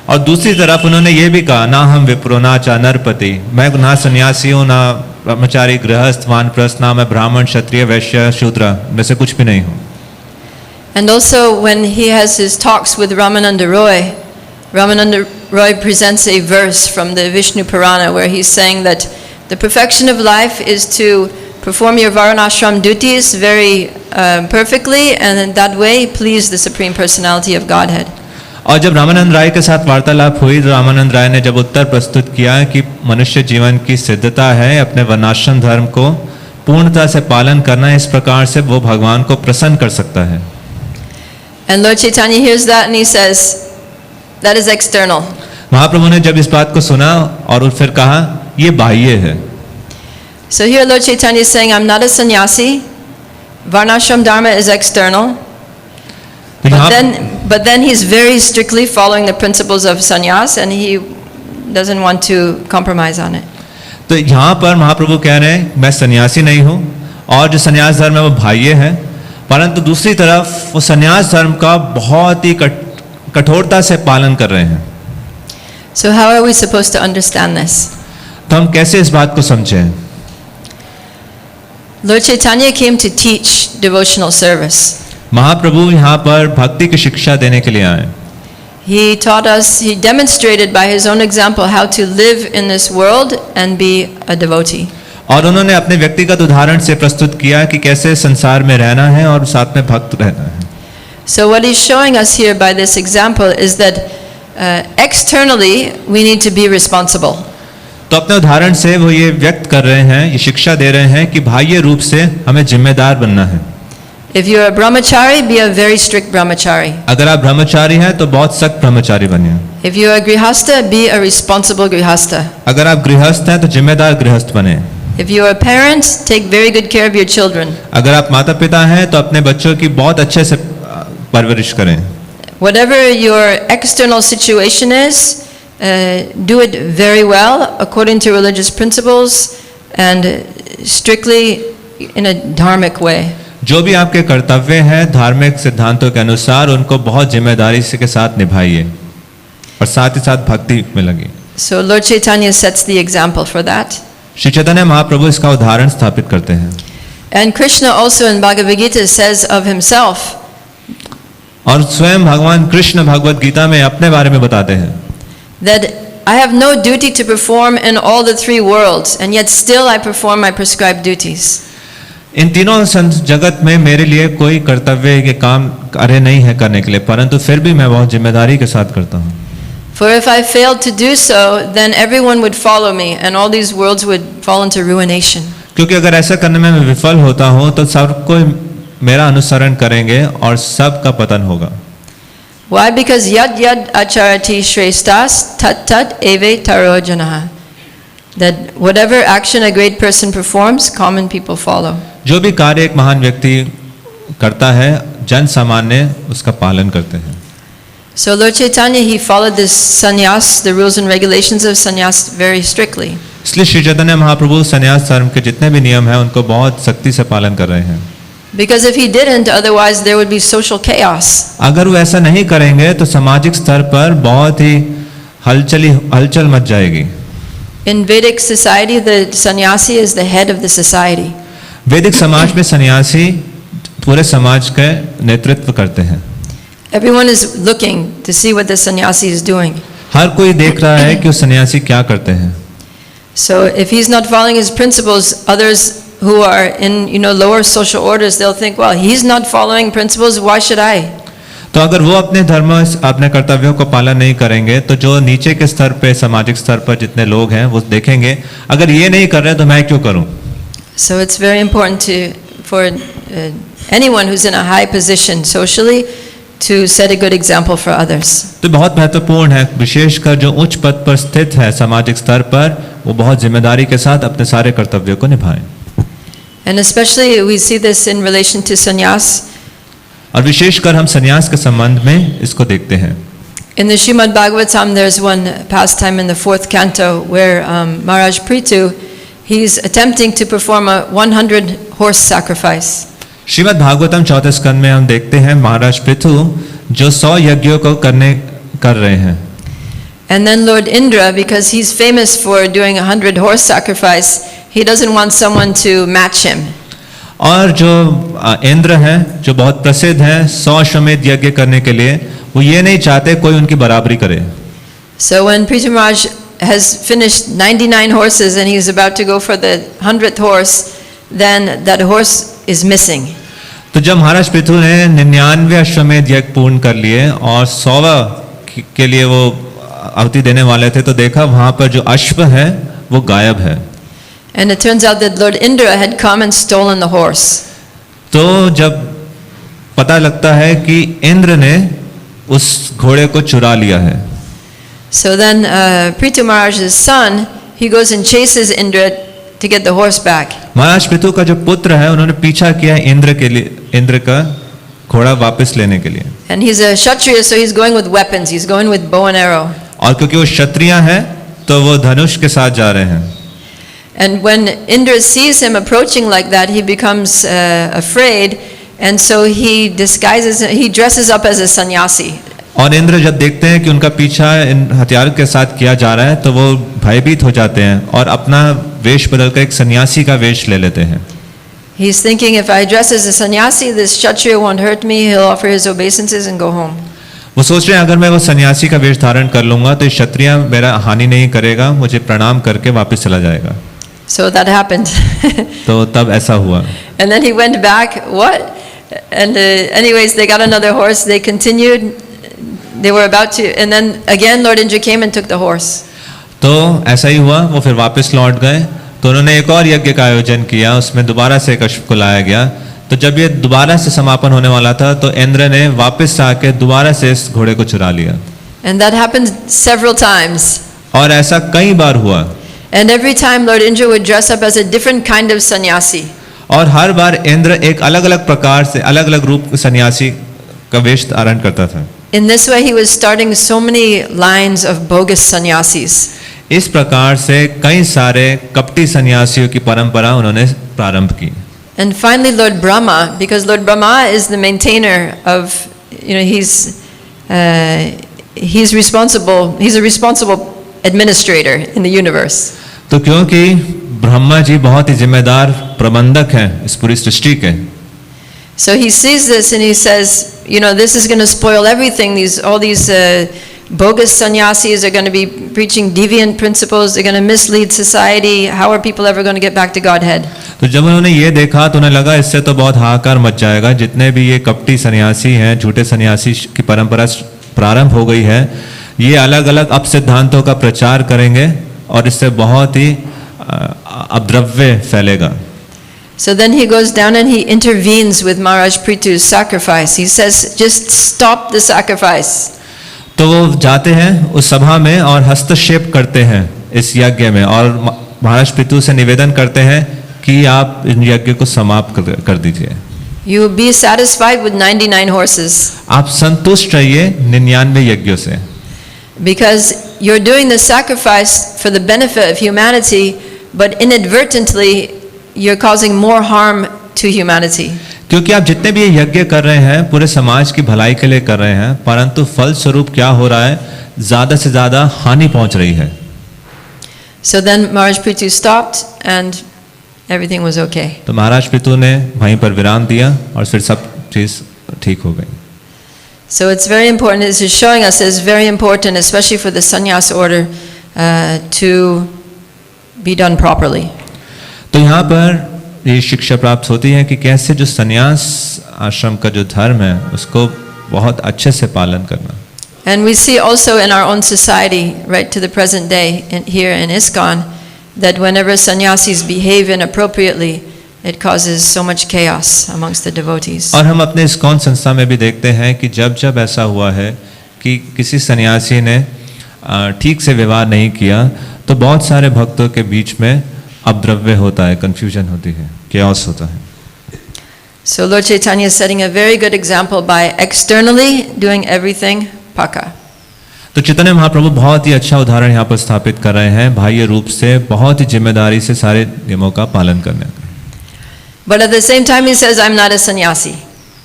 और दूसरी तरफ उन्होंने ये भी कहा, ना हम विप्रो ना चानरपति, मैं ना सन्यासी हूँ, ना ब्रह्मचारी गृहस्थ वानप्रस्थ, ना मैं ब्राह्मण क्षत्रिय वैश्य शूद्र में से कुछ भी नहीं हूँ। And also when he has his talks with Ramananda Roy presents a verse from the Vishnu Purana where he's saying that the perfection of life is to perform your Varanashram duties very perfectly, and in that way please the Supreme Personality of Godhead. और जब रामानंद राय के साथ वार्तालाप हुई तो रामानंद राय ने जब उत्तर प्रस्तुत किया कि मनुष्य जीवन की सिद्धता है अपने वर्णाश्रम धर्म को पूर्णता से पालन करना, इस प्रकार से वो भगवान को प्रसन्न कर सकता है। And Lord Chaitanya hears that and he says, that is external. महाप्रभु ने जब इस बात को सुना और फिर कहा ये बाह्य है। So here Lord Chaitanya is saying, I'm not a sannyasi. Varnashram dharma is external. But then he's very strictly following the principles of sannyas and he doesn't want to compromise on it. तो यहाँ पर महाप्रभु कह रहे हैं मैं सन्यासी नहीं हूँ और जो सन्यास धर्म है वो बाह्य है, परंतु दूसरी तरफ वो सन्यास धर्म का बहुत ही कठोरता से पालन कर रहे हैं। So how are we supposed to understand this? तो हम कैसे इस बात को समझें? Lord Chaitanya came to teach devotional service. महाप्रभु यहाँ पर भक्ति की शिक्षा देने के लिए आए। He taught us, he demonstrated by his own example how to live in this world and be a devotee. और उन्होंने अपने व्यक्तिगत उदाहरण से प्रस्तुत किया कि कैसे संसार में रहना है और साथ में भक्त रहना है। So what he's showing us here by this example is that externally we need to be responsible. तो अपने उदाहरण से वो ये व्यक्त कर रहे हैं, ये शिक्षा दे रहे हैं कि बाह्य रूप से हमें जिम्मेदार बनना है। If you're a brahmachari, be a very strict brahmachari. अगर आप ब्रह्मचारी हैं तो बहुत सख्त ब्रह्मचारी बनिए। If you're a grihastha, be a responsible grihastha. अगर आप गृहस्थ हैं तो जिम्मेदार गृहस्थ बने। If you're a parent, take very good care of your children. अगर आप माता पिता हैं तो अपने बच्चों की बहुत अच्छे से परवरिश करें। Whatever your external situation is, do it very well according to religious principles and strictly in a dharmic way. जो भी आपके कर्तव्य हैं धार्मिक सिद्धांतों के अनुसार उनको बहुत जिम्मेदारी से के साथ निभाइए और साथ ही साथ भक्ति में लगिए। So Lord Chaitanya sets the example for that. Shri Chaitanya Mahaprabhu इसका उदाहरण स्थापित करते हैं। And Krishna also in Bhagavad Gita says of himself, और स्वयं भगवान कृष्ण भगवत गीता में अपने बारे में बताते हैं that I have no duty to perform in all the three worlds and yet still I perform my prescribed duties. इन तीनों जगत में मेरे लिए कोई कर्तव्य के काम कार्य नहीं है करने के लिए, परंतु फिर भी मैं बहुत जिम्मेदारी के साथ करता हूँ। For if I failed to do so, then everyone would follow me and all these worlds would fall into ruination. क्योंकि अगर ऐसा करने में मैं विफल होता हूँ तो सब कोई मेरा अनुसरण करेंगे और सब का पतन होगा। Why? Because yad yad acharati shreshtas tat tat eve taro janaha. That whatever action a great person performs, common people follow. जो भी कार्य एक महान व्यक्ति करता है जन सामान्य उसका पालन करते हैं। So Lord Chaitanya, he followed this sannyas, the rules and regulations of sannyas very strictly. इसलिए श्री चैतन्य महाप्रभु संन्यास धर्म के जितने भी नियम हैं उनको बहुत सख्ती से पालन कर रहे हैं। Because if he didn't, otherwise there would be social chaos. अगर वो ऐसा नहीं करेंगे तो सामाजिक स्तर पर बहुत ही हलचल मच जाएगी। In Vedic society, the sannyasi is the head of the society. वैदिक समाज में सन्यासी पूरे समाज का नेतृत्व करते हैं। Everyone is looking to see what the sannyasi is doing. हर कोई देख रहा है कि वो सन्यासी क्या करते हैं। So if he's not following his principles, others who are in lower social orders, they'll think, well, he's not following principles, why should I? तो अगर वो अपने धर्म अपने कर्तव्यों को पालन नहीं करेंगे तो जो नीचे के स्तर पे सामाजिक स्तर पर जितने लोग हैं वो देखेंगे अगर ये नहीं कर रहे तो मैं क्यों करूं। So it's very important for anyone who's in a high position socially to set a good example for others. तो बहुत महत्वपूर्ण है, विशेषकर जो उच्च पद पर स्थित है सामाजिक स्तर पर, वो बहुत जिम्मेदारी के साथ अपने सारे कर्तव्यों को निभाएं। And especially we see this in relation to sannyas. और विशेषकर हम संन्यास के संबंध में इसको देखते हैं। In the Srimad Bhagavatam, there's one pastime in the 4th canto where Maharaj Prithu, He's attempting to perform a 100 horse sacrifice. Shrimad Bhagavatam चौथे स्कंद में हम देखते हैं महाराज पृथु जो 100 यज्ञों को कर रहे हैं. And then Lord Indra, because he's famous for doing 100 horse sacrifice, he doesn't want someone to match him. और जो इंद्र हैं जो बहुत प्रसिद्ध हैं 100 अश्वमेध यज्ञ करने के लिए, वो ये नहीं चाहते कोई उनकी बराबरी करे. So when Priya Maharaj has finished 99 horses and he's about to go for the 100th horse, then that horse is missing. तो जब महाराज पृथु ने 99 अश्वमेध यज्ञ पूर्ण कर लिए और 100वां के लिए वो आहुति देने वाले थे, तो देखा वहां पर जो अश्व है वो गायब है. And it turns out that Lord Indra had come and stolen the horse. तो जब पता लगता है कि इंद्र ने उस घोड़े को चुरा लिया है. So then Priya Maharaj's son, he goes and chases Indra to get the horse back. महाराज पृथु का जो पुत्र है उन्होंने पीछा किया इंद्र के लिए, इंद्र का घोड़ा वापस लेने के लिए. And he's a Kshatriya, so he's going with weapons. He's going with bow and arrow. और क्योंकि वो क्षत्रिय हैं तो वो धनुष के साथ जा रहे हैं. And when Indra sees him approaching like that, he becomes afraid, and so he dresses up as a sannyasi. और इंद्र जब देखते हैं कि उनका पीछा इन हथियार के साथ किया जा रहा है, तो वो भयभीत हो जाते हैं और अपना वेश बदलकर एक सन्यासी का वेश ले लेते हैं. He's thinking, if I dress as a sannyasi, this Kshatriya won't hurt me. He'll offer his obeisances and go home. वो सोच रहे हैं अगर मैं वो सन्यासी का वेश धारण कर लूंगा तो क्षत्रिय मेरा हानि नहीं करेगा, मुझे प्रणाम करके वापस चला जाएगा. So that happened. तो तब ऐसा हुआ. And then he went back. What? And anyways, they got another horse. They continued. They were about to, and then again Lord Indra came and took the horse. तो ऐसा ही हुआ, वो फिर वापस लौट गए. तो उन्होंने एक और यज्ञ का आयोजन किया, उसमें दोबारा से एक अश्व को लाया गया. तो जब ये दोबारा से समापन होने वाला था, तो इंद्र ने वापस आके दोबारा से इस घोड़े को चुरा लिया. And that happened several times. और ऐसा कई बार हुआ. And every time Lord Indra would dress up as a different kind of sannyasi. और हर बार इंद्र एक अलग-अलग प्रकार से अलग-अलग रूप सन्यासी का वेश धारण करता था. In this way he was starting so many lines of bogus sannyasis. इस प्रकार से कई सारे कपटी सन्यासियों की परंपरा उन्होंने प्रारंभ की. And finally Lord Brahma, because Lord Brahma is the maintainer of, he's a responsible administrator in the universe. तो क्योंकि ब्रह्मा जी बहुत ही जिम्मेदार प्रबंधक हैं इस पूरी सृष्टि के. So he sees this and he says, this is going to spoil everything. All these bogus sannyasis are going to be preaching deviant principles. They're going to mislead society. How are people ever going to get back to Godhead? तो जब उन्होंने ये देखा तो उन्हें लगा इससे तो बहुत हाहाकार मच जाएगा. जितने भी ये कपटी सन्यासी हैं, झूठे सन्यासी की परंपरा प्रारंभ हो गई है, ये अलग अलग अपसिद्धांतों का प्रचार करेंगे और इससे बहुत ही अपद्रव्य फैलेगा. So then he goes down and he intervenes with Maharaj Prithu's sacrifice. He says, just stop the sacrifice. तो वो जाते हैं उस सभा में और हस्तक्षेप करते हैं इस यज्ञ में और महाराज पृथु से निवेदन करते हैं कि आप इन यज्ञ को समाप्त कर दीजिए. You be satisfied with 99 horses. आप संतुष्ट रहिए 99 यज्ञों से. Because you're doing the sacrifice for the benefit of humanity, but inadvertently you're causing more harm to humanity. क्योंकि आप जितने भी ये यज्ञ कर रहे हैं पूरे समाज की भलाई के लिए कर रहे हैं, परंतु फल स्वरूप क्या हो रहा है, ज्यादा से ज्यादा हानि पहुंच रही है. So then Maharaj Prithu stopped and everything was okay. तो महाराज पृथु ने वहीं पर विराम दिया और फिर सब चीज ठीक हो गई. So it's very important. This is showing us it's very important, especially for the sannyas order, to be done properly. तो यहाँ पर ये शिक्षा प्राप्त होती है कि कैसे जो सन्यास आश्रम का जो धर्म है उसको बहुत अच्छे से पालन करना. And we see also in our own society, right to the present day, here in ISKCON, that whenever sannyasis behave inappropriately, it causes so much chaos amongst the devotees. और हम अपने ISKCON संस्था में भी देखते हैं कि जब जब ऐसा हुआ है कि किसी सन्यासी ने ठीक से व्यवहार नहीं किया, तो बहुत सारे भक्तों के बीच में अपद्रव्य होता है, कंफ्यूजन होती है, chaos होता है. So Lord Chaitanya is setting a very good example by externally doing everything paka. तो चैतन्य महाप्रभु बहुत ही अच्छा उदाहरण यहाँ पर स्थापित कर रहे हैं बाह्य रूप से बहुत ही जिम्मेदारी से सारे नियमों का पालन करने का। But at the same time, he says, I'm not a sannyasi.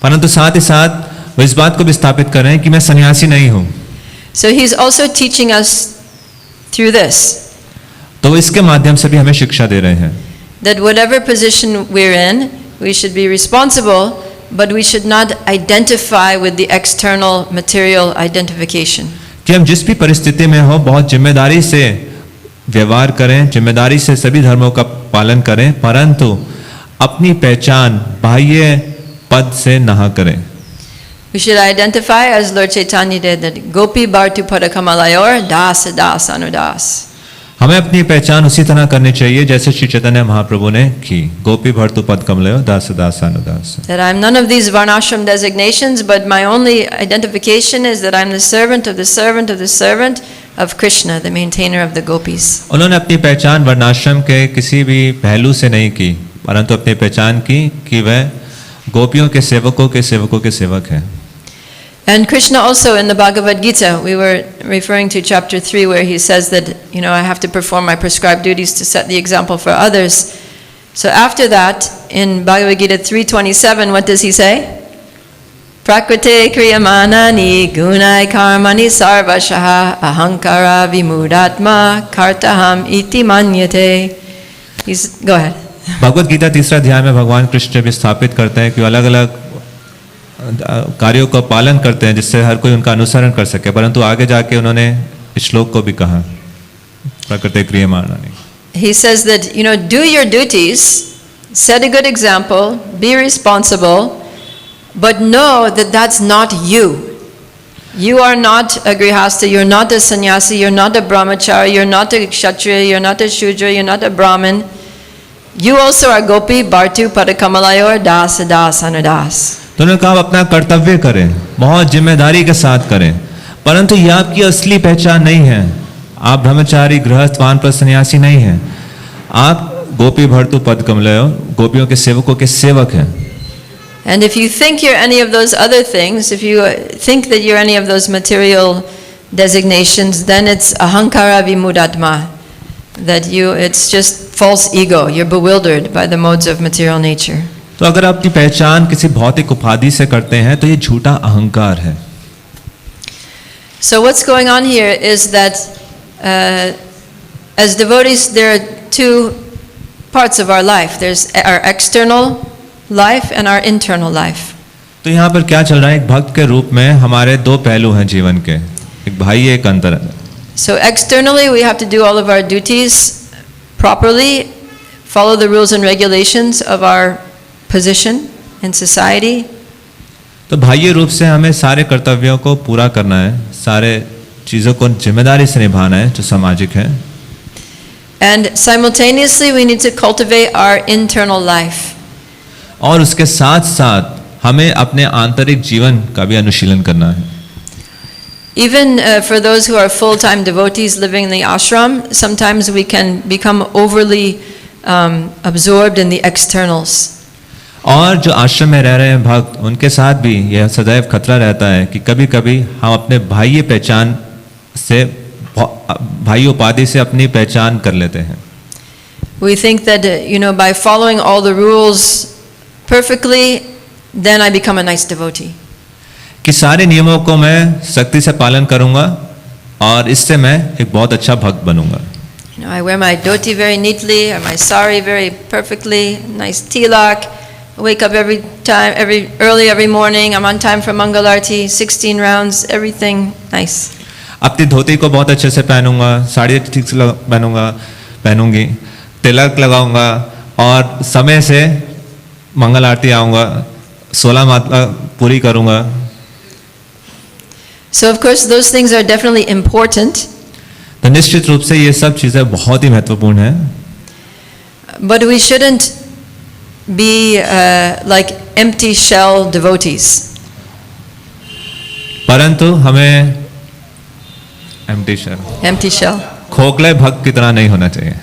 परंतु साथ ही साथ वो इस बात को भी स्थापित कर रहे हैं कि मैं सन्यासी नहीं हूँ। So he's also teaching us through this, तो वो इसके माध्यम से भी हमें शिक्षा दे रहे हैं that whatever position we're in, we should be responsible, but we should not identify with the external material identification. कि हम जिस भी परिस्थिति में हो बहुत जिम्मेदारी से व्यवहार करें, जिम्मेदारी से सभी धर्मों का पालन करें, परंतु अपनी पहचान बाह्य पद से ना करें। We should identify, as Lord Chaitanya did, that Gopi Bhartu Padakamalayur Das Das Anudas. हमें अपनी पहचान उसी तरह करनी चाहिए जैसे श्री चैतन्य महाप्रभु ने की, गोपी भर्तु पद कमलयो दास दास अनुदास। That I'm none of these varnashram designations, but my only identification is that I'm the servant of the servant of the servant of Krishna, the maintainer of the gopis. उन्होंने अपनी पहचान वर्णाश्रम के किसी भी पहलू से नहीं की, परंतु अपनी पहचान की कि वह गोपियों के सेवक हैं। And Krishna also in the Bhagavad Gita, we were referring to chapter 3 where he says that, I have to perform my prescribed duties to set the example for others. So after that, in Bhagavad Gita 3:27, what does he say? Prakrite kriyamanani gunai karmani sarvashaha ahankara vimudatma kartaham iti manyate. Go ahead. Bhagavad Gita 3रा अध्याय में भगवान कृष्ण भी स्थापित करते हैं कि अलग अलग कार्यों का पालन करते हैं जिससे हर कोई उनका अनुसरण कर सके, परंतु आगे जाके उन्होंने इस श्लोक को भी कहा प्रकृति क्रियमाणानि। He says that do your duties, set a good example, be responsible, but know that that's not you. You are not a grihastha, you're not a sannyasi, you're not a brahmachari, you're not a kshatriya, you're not a shudra, you're not a brahmin. You also are gopi bhartu padakamalayur das das anudas. तो उन्होंने कहा आप अपना कर्तव्य करें, बहुत जिम्मेदारी के साथ करें, परंतु यह आपकी असली पहचान नहीं है। आप ब्रह्मचारी गृहस्थ वानप्रस्थ सन्यासी नहीं हैं, आप गोपी भर्तु पद कमलयो गोपियों के सेवकों के सेवक हैं। And if you think you're any of those other things, if you think that you're any of those material designations, then it's ahankara vimudatma, that it's just false ego, you're bewildered by the modes of material nature. तो अगर आप अपनी पहचान किसी भौतिक उपाधि से करते हैं तो ये झूठा अहंकार है। So what's going on here is that as devotees there are two parts of our life. There's our external life and our internal life. तो यहाँ पर क्या चल रहा है, एक भक्त के रूप में हमारे दो पहलू हैं जीवन के, एक बाह्य एक अंतर। So externally we have to do all of our duties properly, follow the rules and regulations of our position in society. तो बाह्य रूप से हमें सारे कर्तव्यों को पूरा करना है, सारे चीजों को जिम्मेदारी से निभाना है जो सामाजिक है। And simultaneously we need to cultivate our internal life. और उसके साथ साथ हमें अपने आंतरिक जीवन का भी अनुशीलन करना है। Even for those who are full-time devotees living in the ashram, sometimes we can become overly absorbed in the externals. और जो आश्रम में रह रहे हैं भक्त, उनके साथ भी यह सदैव खतरा रहता है कि कभी कभी हम अपने बाह्य पहचान से, बाह्य उपाधि से अपनी पहचान कर लेते हैं। We think that by following all the rules perfectly, then I become a nice devotee. कि सारे नियमों को मैं सख्ती से पालन करूंगा और इससे मैं एक बहुत अच्छा भक्त बनूंगा। I wear my dhoti very neatly, or my sari very perfectly, nice tilak. I wake up early every morning. I'm on time for Mangal Arati, 16 rounds, everything nice. अपनी धोती को बहुत अच्छे से पहनूंगा, साड़ी ठीक से पहनूंगी, तिलक लगाऊंगा और समय से मंगल आरती आऊंगा, 16 माला पूरी करूंगा। So of course those things are definitely important. तो निश्चित रूप से ये सब चीजें बहुत ही महत्वपूर्ण हैं। But we shouldn't be like empty shell devotees. परंतु हमें empty shell खोखले भक्त की तरह नहीं होना चाहिए।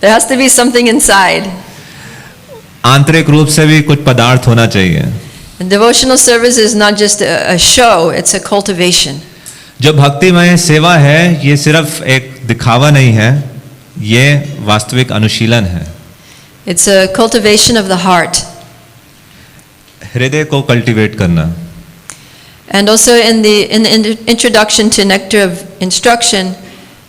There has to be something inside. आंतरिक रूप से भी कुछ पदार्थ होना चाहिए। And devotional service is not just a show, it's a cultivation. जो भक्तिमय सेवा है ये सिर्फ एक दिखावा नहीं है, ये वास्तविक अनुशीलन है। It's a cultivation of the heart. हृदय को कल्टीवेट करना। And also in the introduction to Nectar of Instruction,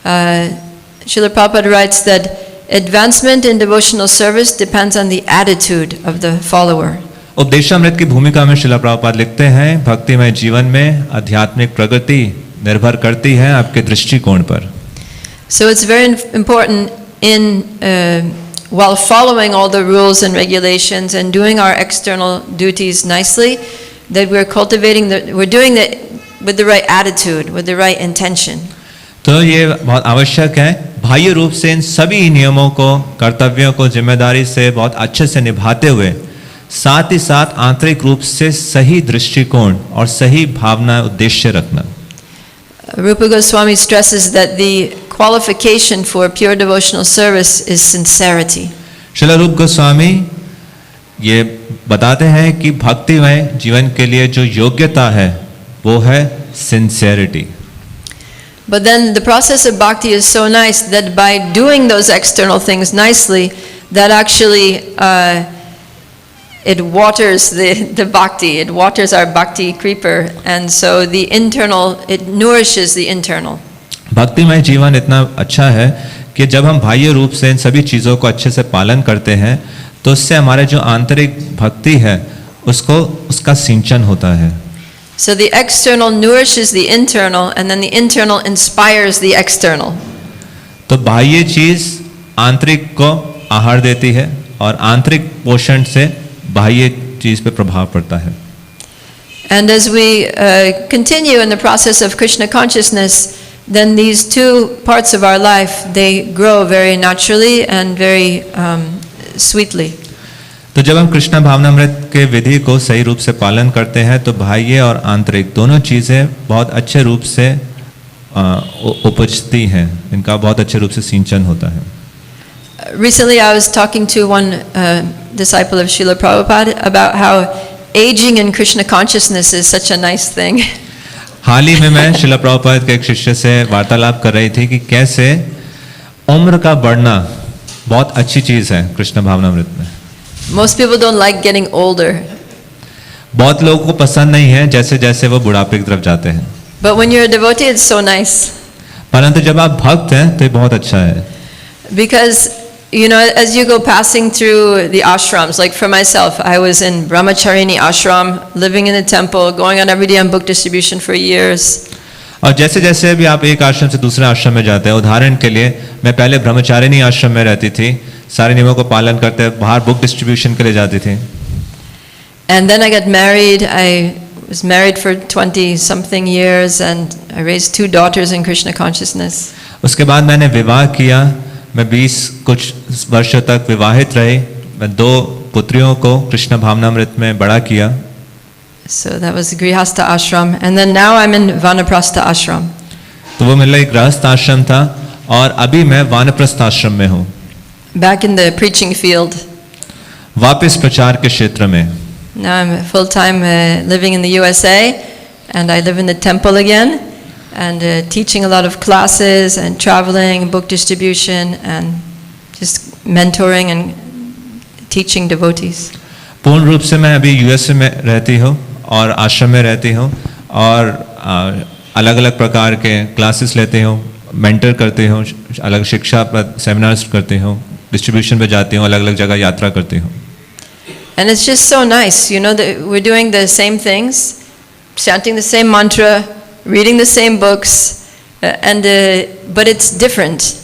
Srila Prabhupada writes that advancement in devotional service depends on the attitude of the follower. Upadeshamrita की भूमिका में श्रील प्रभुपाद लिखते हैं, भक्तिमय जीवन में आध्यात्मिक प्रगति निर्भर करती है आपके दृष्टिकोण पर। So it's very important in while following all the rules and regulations and doing our external duties nicely, that we're cultivating we're doing that with the right attitude, with the right intention. तो ये बहुत आवश्यक है, बाह्य रूप से इन सभी नियमों को, कर्तव्यों को जिम्मेदारी से बहुत अच्छे से निभाते हुए, साथ ही साथ आंतरिक रूप से सही दृष्टिकोण और सही भावना उद्देश्य रखना। Rupa Goswami stresses that the qualification for pure devotional service is sincerity. Srila रूप गोस्वामी ये बताते हैं कि भक्तिमय जीवन के लिए जो योग्यता है वो है sincerity. But then the process of bhakti is so nice that by doing those external things nicely, that actually it waters the bhakti, it waters our bhakti creeper, and so the internal, it nourishes the internal. भक्तिमय जीवन इतना अच्छा है कि जब हम बाह्य रूप से इन सभी चीज़ों को अच्छे से पालन करते हैं तो उससे हमारे जो आंतरिक भक्ति है उसका सिंचन होता है। So the external nourishes the internal, and then the internal inspires the external. तो बाह्य चीज आंतरिक को आहार देती है और आंतरिक पोषण से बाह्य चीज पे प्रभाव पड़ता है। And as we continue in the process of Krishna consciousness, then these two parts of our life, they grow very naturally and very sweetly. तो जब हम कृष्ण भावनामृत के विधि को सही रूप से पालन करते हैं तो बाह्य और आंतरिक दोनों चीजें बहुत अच्छे रूप से उपजती हैं, इनका बहुत अच्छे रूप से सिंचन होता है। Recently I was talking to one disciple of Srila Prabhupada about how aging in Krishna consciousness is such a nice thing. हाल ही में मैं श्रील प्रभुपाद के एक शिष्य से वार्तालाप कर रही थी कि कैसे उम्र का बढ़ना बहुत अच्छी चीज है कृष्ण भावनामृत में। Most people don't like getting older. बहुत लोगों को पसंद नहीं है जैसे जैसे वो बुढ़ापे की तरफ जाते हैं। But when you're a devotee, it's so nice. परंतु जब आप भक्त हैं तो ये बहुत अच्छा है। Because you know, as you go passing through the ashrams, like for myself, I was in Brahmacharini ashram, living in a temple, going on every day on book distribution for years. और जैसे जैसे भी आप एक आश्रम से दूसरे आश्रम में जाते हैं, उदाहरण के लिए मैं पहले ब्रह्मचारिणी आश्रम में रहती थी, सारे नियमों को पालन करते बाहर बुक डिस्ट्रीब्यूशन के लिए जाती थी। And then I got married. I was married for 20 something years and I raised 2 daughters in Krishna consciousness. उसके बाद मैंने विवाह किया, मैं 20 कुछ वर्षों तक विवाहित रही, मैं 2 पुत्रियों को कृष्ण भावनामृत में बड़ा किया। So that was Grihastha ashram, and then now I'm in Vanaprastha ashram. तो वो मेरा एक गृहस्थ आश्रम था और अभी मैं वानप्रस्थ आश्रम में हूँ। Back in the preaching field. वापस प्रचार के क्षेत्र में। Now I'm full-time living in the USA, and I live in the temple again, and teaching a lot of classes and traveling, book distribution, and just mentoring and teaching devotees. पूर्ण रूप से मैं अभी यूएसए में रहती हूँ और आश्रम में रहती हूँ और अलग अलग प्रकार के क्लासेस लेती हूँ, मेंटर करती हूँ, अलग शिक्षा पर सेमिनार्स करती हूँ, डिस्ट्रीब्यूशन पे जाती हूँ, अलग अलग जगह यात्रा करती हूँ। And it's just so nice, you know, that we're doing the same things, chanting the same mantra, reading the same books, but it's different.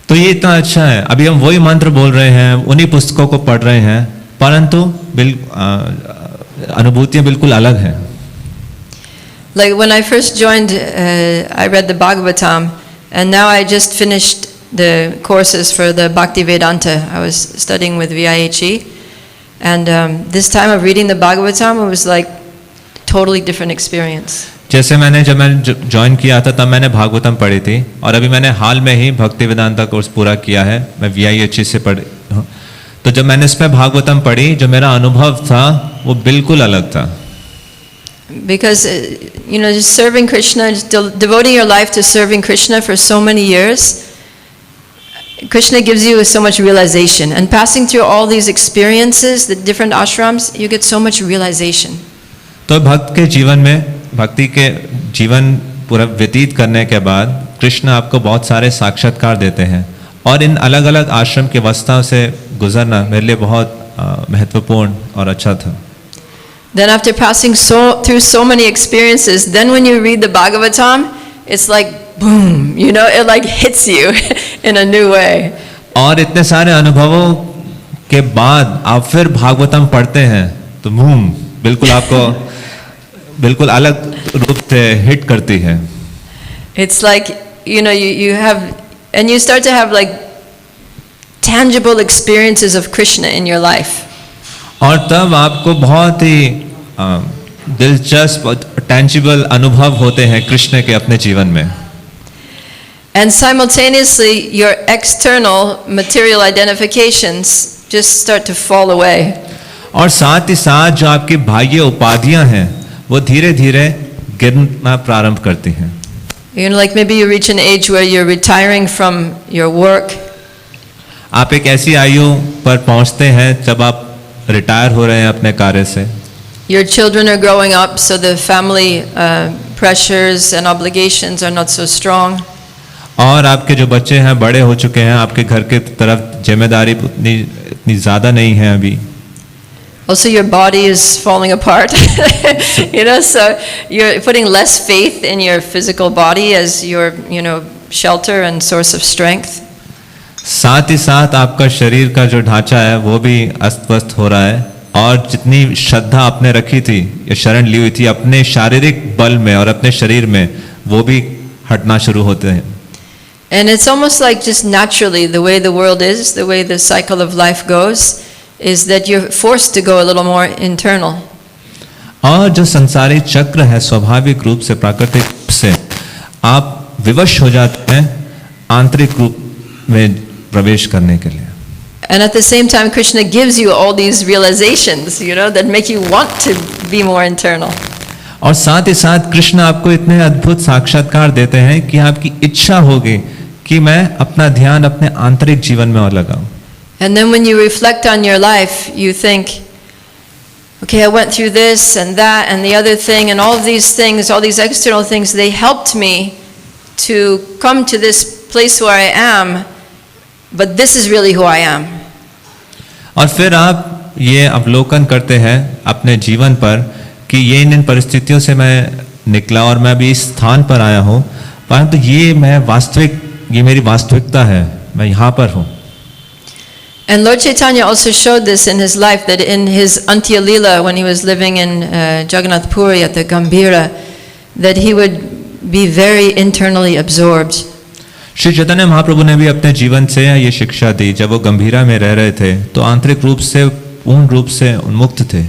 तो ये इतना अच्छा है, अभी हम वही मंत्र बोल रहे हैं, उन्हीं पुस्तकों को पढ़ रहे हैं, परंतु अनुभूतियां बिल्कुल अलग हैं। Like when I first joined, I read the Bhagavatam, and now I just finished the courses for the Bhakti Vedanta. I was studying with VIHE, and this time of reading the Bhagavatam, it was like totally different experience. जैसे जब मैंने join किया था तब मैंने भागवतम पढ़ी थी और अभी मैंने हाल में ही भक्ति वेदांता कोर्स पूरा किया है, मैं VIHE से पढ़ी हूँ। तो जब मैंने इसमें भागवतम पढ़ी, जो मेरा अनुभव था वो बिल्कुल अलग था। Because, just serving Krishna, just devoting your life to serving Krishna for so many years, Krishna gives you so much realization. And passing through all these experiences, the different ashrams, you get so much realization. तो भक्त के जीवन में, भक्ति के जीवन पूरा व्यतीत करने के बाद कृष्ण आपको बहुत सारे साक्षात्कार देते हैं, और इन अलग अलग आश्रम की अवस्थाओं से गुजरना मेरे लिए बहुत महत्वपूर्ण और अच्छा था. Then after passing through so many experiences, then when you read the Bhagavatam, it's like boom, it like hits you in a new way. और इतने सारे अनुभवों के बाद आप फिर भागवतम पढ़ते हैं तो बूम, बिल्कुल आपको बिल्कुल अलग रूप से हिट करती है. It's like you have, and you start to have like tangible experiences of Krishna in your life. और तब आपको बहुत ही दिलचस्प टैंजिबल अनुभव होते हैं कृष्ण के अपने जीवन में. And simultaneously your external material identifications just start to fall away. और साथ ही साथ जो आपकी बाह्य उपाधियां हैं वो धीरे धीरे गिरना प्रारंभ करती हैं. Like maybe you reach an age where you're retiring from your work. आप एक ऐसी आयु पर पहुंचते हैं जब आप रिटायर हो रहे हैं अपने कार्य से. Your children are growing up, so the family pressures and obligations are not so strong. और आपके जो बच्चे हैं बड़े हो चुके हैं, आपके घर के तरफ जिम्मेदारी इतनी ज़्यादा नहीं है अभी. Also your body is falling apart. So you're putting less faith in your physical body as your, shelter and source of strength. साथ ही साथ आपका शरीर का जो ढांचा है वो भी अस्त व्यस्त हो रहा है, और जितनी श्रद्धा आपने रखी थी या शरण ली हुई थी अपने शारीरिक बल में और अपने शरीर में, वो भी हटना शुरू होते हैं. And it's almost like just naturally the way the world is, the way the cycle of life goes, is that you're forced to go a little more internal. और जो संसारिक चक्र है स्वाभाविक रूप से, प्राकृतिक रूप से आप विवश हो जाते हैं आंतरिक रूप में प्रवेश करने के लिए. And at the same time Krishna gives you all these realizations, that make you want to be more internal. और साथ ही साथ कृष्ण आपको इतने अद्भुत साक्षात्कार देते हैं कि आपकी इच्छा होगी कि मैं अपना ध्यान अपने आंतरिक जीवन में और लगाऊं. And then when you reflect on your life, you think, okay, I went through this and that and the other thing, and all of these things, all these external things, they helped me to come to this place where I am, but this is really who I am. और फिर आप ये अवलोकन करते हैं अपने जीवन पर कि ये इन परिस्थितियों से मैं निकला और मैं अभी इस स्थान पर आया हूँ, परंतु ये मेरी वास्तविकता है, मैं यहाँ पर हूँ. And Lord Chaitanya also showed this in his life, that in his Antya Lila, when he was living in Jagannath Puri at the Gambhira, that he would be very internally absorbed. Shri Chaitanya Mahaprabhu ने भी अपने जीवन से ये शिक्षा दी. जब वो गंभीरा में रह रहे थे तो आंतरिक रूप से पूर्ण रूप से उन्मुक्त थे.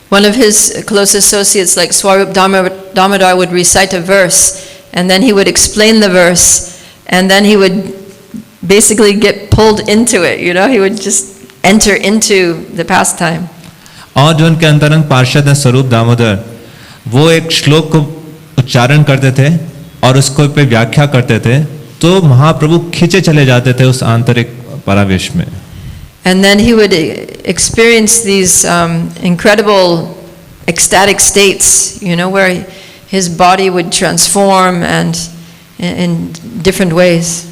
One of his close associates, like Swarup Damodar, would recite a verse, and then he would explain the verse, and then he would basically get pulled into it. He would just enter into the pastime. और जो उनके अंतरंग पार्षद हैं स्वरूप दामोदर, वो एक श्लोक को उच्चारण करते थे और उसको पे व्याख्या करते थे, तो महाप्रभु खींचे चले जाते थे उस आंतरिक परावेश में. And then he would experience these incredible ecstatic states, where his body would transform and in different ways.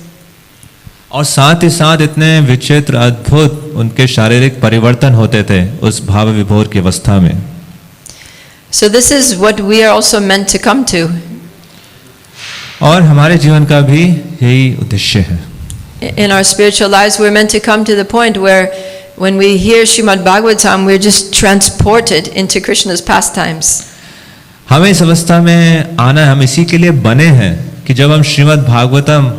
और साथ ही साथ इतने विचित्र अद्भुत उनके शारीरिक परिवर्तन होते थे उस भाव विभोर की अवस्था में. So this is what we are also meant to come to. और हमारे जीवन का भी यही उद्देश्य है. In our spiritual lives, we're meant to come to the point where when we hear Srimad Bhagavatam, we're just transported into Krishna's pastimes. हमें इस अवस्था में आना है, हम इसी के लिए बने हैं कि जब हम श्रीमद् भागवतम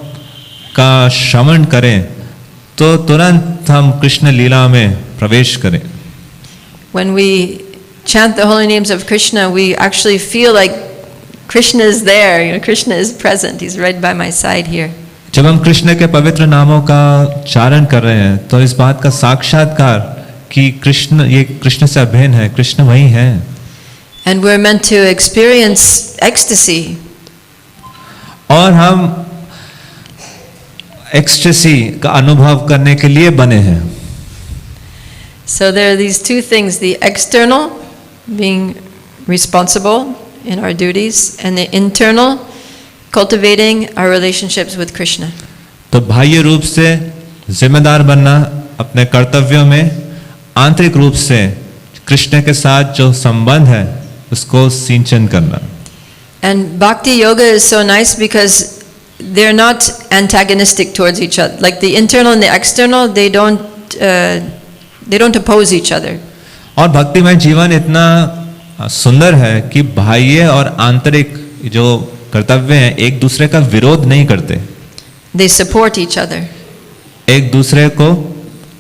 का श्रवण करें तो तुरंत हम कृष्ण लीला में प्रवेश करें. When we chant the holy names of Krishna, we actually feel like Krishna is there. Krishna is present. He's right by my side here. जब हम कृष्ण के पवित्र नामों का उच्चारण कर रहे हैं तो इस बात का साक्षात्कार कि ये कृष्ण से अभिन्न है, कृष्ण वही है. And we're meant to experience ecstasy. और हम एक्सटेसी का अनुभव करने के लिए बने हैं. So there are these two things, the external, being responsible in our duties, and the internal, cultivating our relationships with Krishna. तो बाह्य रूप से जिम्मेदार बनना अपने कर्तव्यों में, आंतरिक रूप से कृष्ण के साथ जो संबंध है उसको सिंचन करना. And bhakti yoga is so nice because they're not antagonistic towards each other. Like the internal and the external, they don't oppose each other. और भक्तिमय जीवन इतना सुंदर है कि बाह्य और आंतरिक जो कर्तव्य हैं एक दूसरे का विरोध नहीं करते. They support each other. एक दूसरे को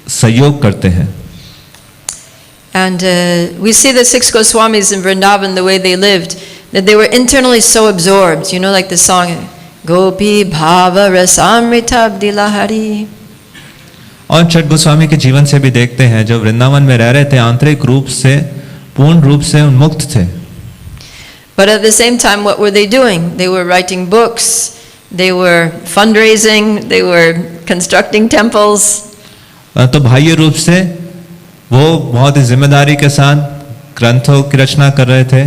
सहयोग करते हैं. And we see the 6 Goswamis in Vrindavan, the way they lived, that they were internally so absorbed, you know, like the song, Gopi Bhava Rasamrita Abdilahari. और छठ गोस्वामी के जीवन से भी देखते हैं जो वृंदावन में रह रहे थे आंतरिक रूप से पूर्ण रूप से उन्मुक्त थे. But at the same time, what were they doing? They were writing books, they were fundraising, they were constructing temples. तो बाह्य रूप से वो बहुत ही जिम्मेदारी के साथ ग्रंथों की रचना कर रहे थे,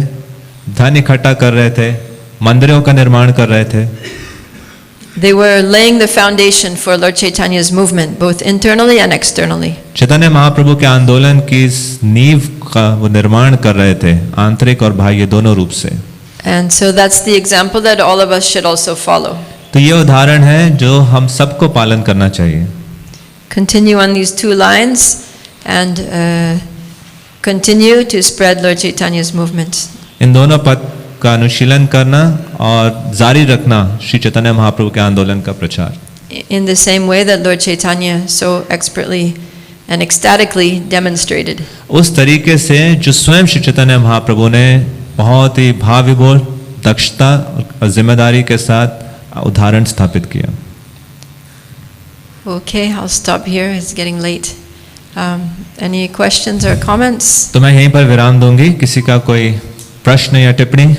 धन इकट्ठा कर रहे थे, मंदिरों का निर्माण कर रहे थे. They were laying the foundation for Lord Chaitanya's movement, both internally and externally. Chaitanya Mahaprabhu के आंदोलन की नींव का वो निर्माण कर रहे थे, आंतरिक और बाह्य दोनों रूप से. And so that's the example that all of us should also follow. तो ये उदाहरण है जो हम सबको पालन करना चाहिए. Continue on these two lines and continue to spread Lord Chaitanya's movement. इन दोनों पद का अनुशीलन करना और जारी रखना श्री चैतन्य महाप्रभु के आंदोलन का प्रचार. In the same way that Lord Chaitanya so expertly and ecstatically demonstrated. उस तरीके से जो स्वयं श्री चैतन्य महाप्रभु ने बहुत ही भाव विभोर, दक्षता और जिम्मेदारी के साथ उदाहरण स्थापित किया. Okay, I'll stop here. It's getting late. Any questions or comments? तो मैं यहीं पर विराम दूंगी. किसी का कोई प्रश्न या टिप्पणी?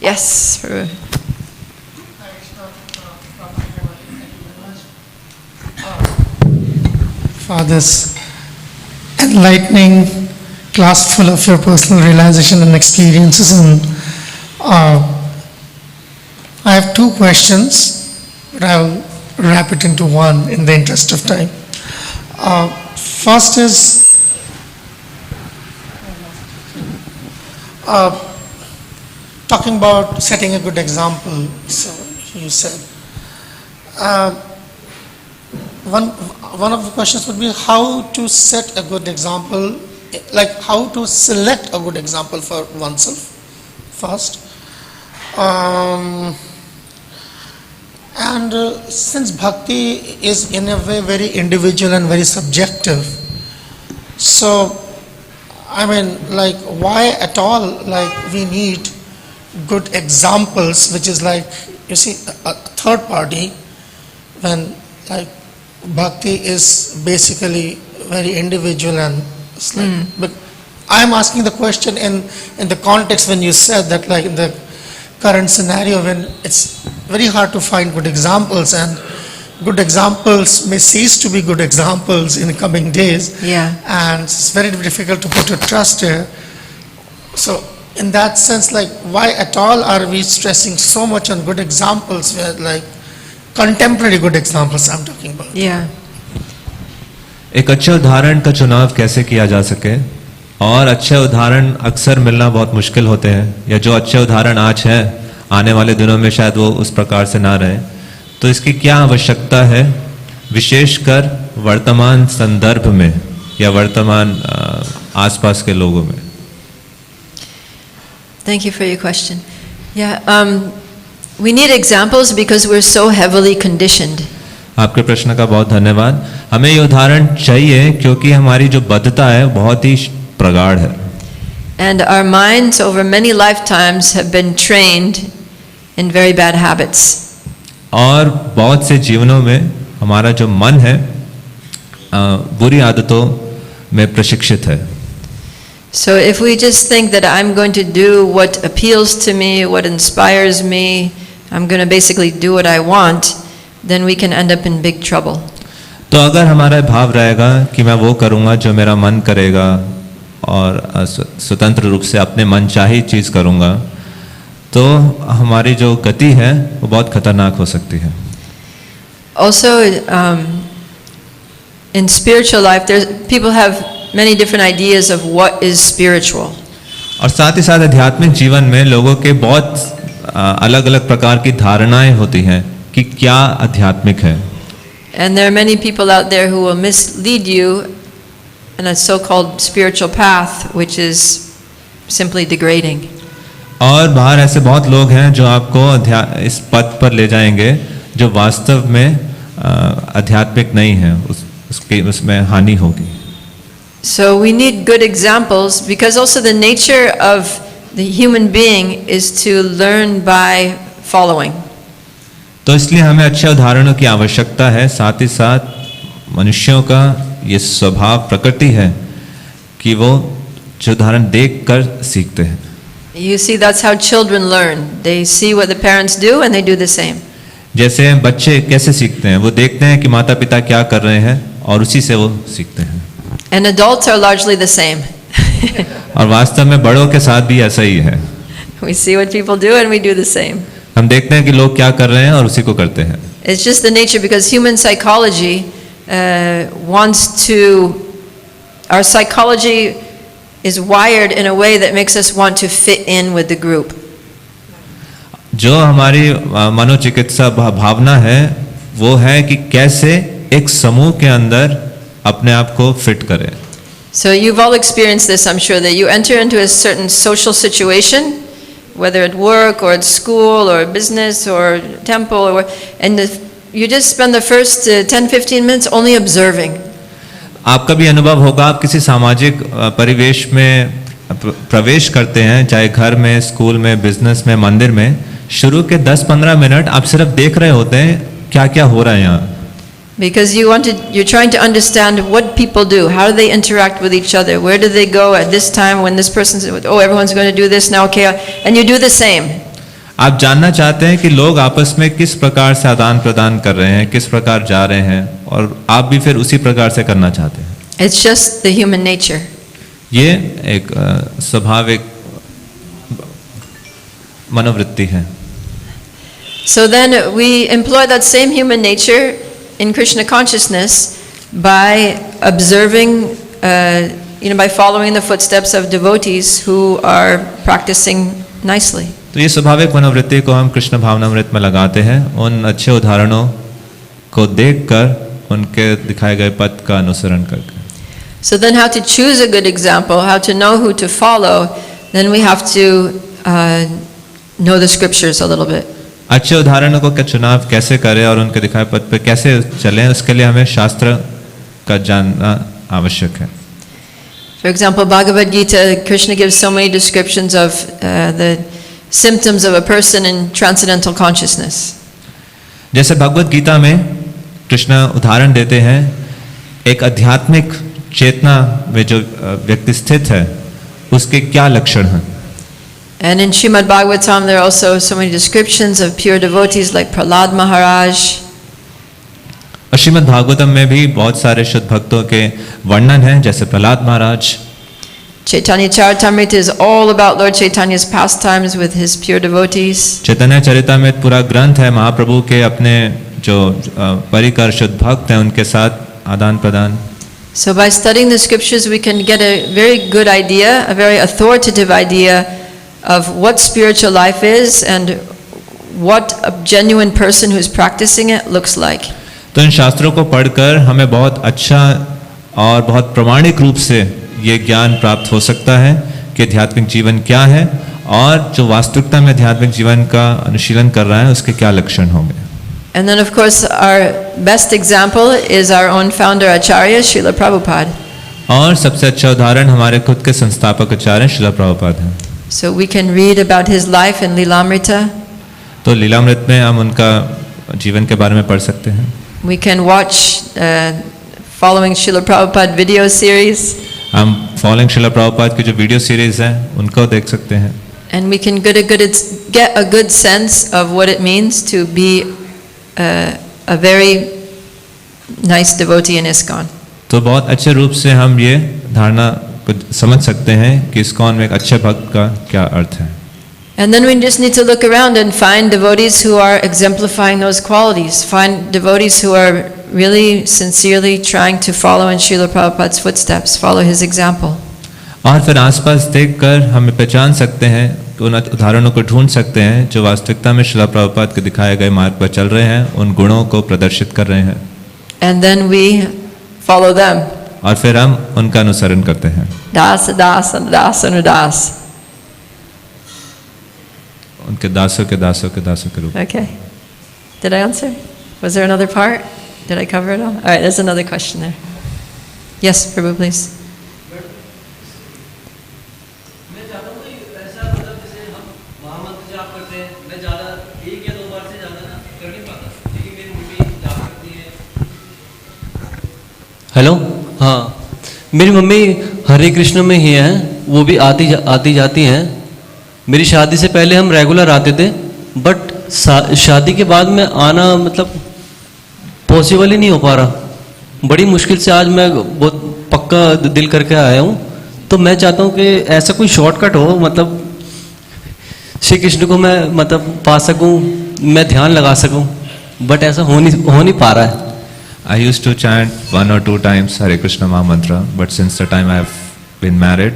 Yes. For this enlightening class full of your personal realization and experiences, and I have two questions, but I will wrap it into one in the interest of time. First is talking about setting a good example. So you said one of the questions would be how to set a good example, like how to select a good example for oneself first. And since bhakti is in a way very individual and very subjective, so I mean, like, why at all, like, we need good examples, which is like, you see, a third party, when, like, bhakti is basically very individual and it's like, but I'm asking the question in the context when you said that, like, in the current scenario when it's very hard to find good examples, and good examples may cease to be good examples in the coming days. Yeah. And it's very difficult to put your trust here. So in that sense, like, why at all are we stressing so much on good examples, where, like, contemporary good examples I'm talking about? Yeah. एक अच्छे उदाहरण का चुनाव कैसे किया जा सके, और अच्छे उदाहरण अक्सर मिलना बहुत मुश्किल होते हैं, या जो अच्छे उदाहरण आज हैं आने वाले दिनों में शायद वो उस प्रकार से ना रहे. तो इसकी क्या आवश्यकता है, विशेषकर वर्तमान संदर्भ में या वर्तमान आसपास के लोगों में? Thank you for your question. Yeah, we need examples because we're so heavily conditioned. आपके प्रश्न का बहुत धन्यवाद. हमें ये उदाहरण चाहिए क्योंकि हमारी जो बद्धता है बहुत ही प्रगाढ़ है. And our minds over many lifetimes have been trained in very bad habits. और बहुत से जीवनों में हमारा जो मन है बुरी आदतों में प्रशिक्षित है. So if we just think that I'm going to do what appeals to me, what inspires me, I'm going to basically do what I want, then we can end up in big trouble. तो अगर हमारा भाव रहेगा कि मैं वो करूँगा जो मेरा मन करेगा और स्वतंत्र रूप से अपने मनचाही चीज़ करूँगा, तो हमारी जो गति है वो बहुत खतरनाक हो सकती है. Also, in spiritual life, people have many different ideas of what is spiritual. और साथ ही साथ आध्यात्मिक जीवन में लोगों के बहुत अलग अलग प्रकार की धारणाएं होती हैं कि क्या आध्यात्मिक है. And there are many people out there who will mislead you in a so-called spiritual path, which is simply degrading. और बाहर ऐसे बहुत लोग हैं जो आपको इस पथ पर ले जाएंगे जो वास्तव में आध्यात्मिक नहीं है, उसमें हानि होगी. So we need good examples, because also the nature of the human being is to learn by following. तो इसलिए हमें अच्छे उदाहरणों की आवश्यकता है. साथ ही साथ मनुष्यों का ये स्वभाव प्रकृति है कि वो जो उदाहरण देखकर सीखते हैं. You see, that's how children learn. They see what the parents do and they do the same. जैसे बच्चे कैसे सीखते हैं, वो देखते हैं कि माता पिता क्या कर रहे हैं और उसी से वो सीखते हैं. And adults are largely the same. और वास्तव में बड़ों के साथ भी ऐसा ही है. We see what people do and we do the same. हम देखते हैं कि लोग क्या कर रहे हैं और उसी को करते हैं. It's just the nature, because human psychology wants to, our psychology is wired in a way that makes us want to fit in with the group. जो हमारी मनोचिकित्सा भावना है वो है कि कैसे एक समूह के अंदर अपने आप को फिट करें. So you've all experienced this, I'm sure, that you enter into a certain social situation, whether at work or at school or business or temple, and you just spend the first 10-15 minutes only observing. आपका भी अनुभव होगा, आप किसी सामाजिक परिवेश में प्रवेश करते हैं, चाहे घर में, स्कूल में, बिजनेस में, मंदिर में. शुरू के 10-15 मिनट आप सिर्फ देख रहे होते हैं क्या क्या हो रहा है यहाँ. Because you're trying to understand what people do, how do they interact with each other, where do they go at this time when this person's, oh, everyone's going to do this now, okay, and you do the same. आप जानना चाहते हैं कि लोग आपस में किस प्रकार से आदान प्रदान कर रहे हैं, किस प्रकार जा रहे हैं, और आप भी फिर उसी प्रकार से करना चाहते हैं. It's just the human nature. ये एक स्वाभाविक मनोवृत्ति है. So then we employ that same human nature in Krishna consciousness by observing, by following the footsteps of devotees who are practicing nicely. तो ये स्वाभाविक मनोवृत्ति को हम कृष्ण भावनामृत में लगाते हैं, उन अच्छे उदाहरणों को देखकर उनके दिखाए गए पथ का अनुसरण करके. So then how to choose a good example, how to know who to follow, then we have to know the scriptures a little bit. अच्छे उदाहरणों को चुनाव कैसे करें और उनके दिखाए पथ पे कैसे चलें, उसके लिए हमें शास्त्र का जानना आवश्यक है. For example, Bhagavad Gita, Krishna gives so many descriptions of the symptoms of a person in transcendental consciousness. जैसे भगवत गीता में कृष्ण उदाहरण देते हैं एक आध्यात्मिक चेतना में जो व्यक्ति स्थित है उसके क्या लक्षण हैं. And in Srimad Bhagavatam there are also so many descriptions of pure devotees like Prahlad Maharaj. और श्रीमद् भागवतम में भी बहुत सारे शुद्ध भक्तों के वर्णन हैं, जैसे प्रहलाद महाराज. Chaitanya Charitamrita is all about Lord Chaitanya's pastimes with his pure devotees. चैतन्य चरितामृत पूरा ग्रंथ है महाप्रभु के अपने जो परिकर शुद्ध भक्त हैं उनके साथ आदान प्रदान. So by studying the scriptures we can get a very good idea, a very authoritative idea of what spiritual life is and what a genuine person who's practicing it looks like. तो इन शास्त्रों को पढ़कर हमें बहुत अच्छा और बहुत प्रामाणिक रूप से ये ज्ञान प्राप्त हो सकता है कि आध्यात्मिक जीवन क्या है और जो वास्तविकता में आध्यात्मिक जीवन का अनुशीलन कर रहा है उसके क्या लक्षण होंगे. And then of course our best example is our own founder Acharya Srila Prabhupada. और सबसे अच्छा उदाहरण हमारे खुद के संस्थापक आचार्य श्रील प्रभुपाद हैं. So we can read about his life in Lilamrita. तो लीलामृत में हम उनका जीवन के बारे में पढ़ सकते हैं. We can watch following Srila Prabhupada video series. हम फॉलोइंग शिला प्रभुपाद की जो वीडियो सीरीज है उनको देख सकते हैं, And we can get a good sense of what it means to be a very nice devotee in ISKCON. तो बहुत अच्छे रूप से हम ये धारणा को समझ सकते हैं कि ISKCON में एक अच्छे भक्त का क्या अर्थ है. And then we just need to look around and find devotees who are exemplifying those qualities. Find devotees who are really sincerely trying to follow in Srila Prabhupada's footsteps, follow his example. और फिर आसपास देखकर हमें पहचान सकते हैं, उन उदाहरणों को ढूंढ सकते हैं जो वास्तविकता में श्रील प्रभुपाद के दिखाए गए मार्ग पर चल रहे हैं, उन गुणों को प्रदर्शित कर रहे हैं. And then we follow them. और फिर हम उनका अनुसरण करते हैं. Das, das, das, das. उनके दासों के दासों के दासों के रूप. Okay. Did I answer? Was there another part? Did I cover it all? All right, there's another question there. Yes, Prabhu, please. Hello, हाँ, मेरी मम्मी हरे कृष्ण में ही है, वो भी आती जाती हैं. मेरी शादी से पहले हम रेगुलर आते थे, बट शादी के बाद में आना मतलब पॉसिबल ही नहीं हो पा रहा. बड़ी मुश्किल से आज मैं बहुत पक्का दिल करके आया हूँ. तो मैं चाहता हूँ कि ऐसा कोई शॉर्टकट हो, मतलब श्री कृष्ण को मैं मतलब पा सकूँ, मैं ध्यान लगा सकूँ, बट ऐसा हो नहीं पा रहा है. I used to chant 1 or 2 times Hare Krishna Maha Mantra, but since the time I have been married,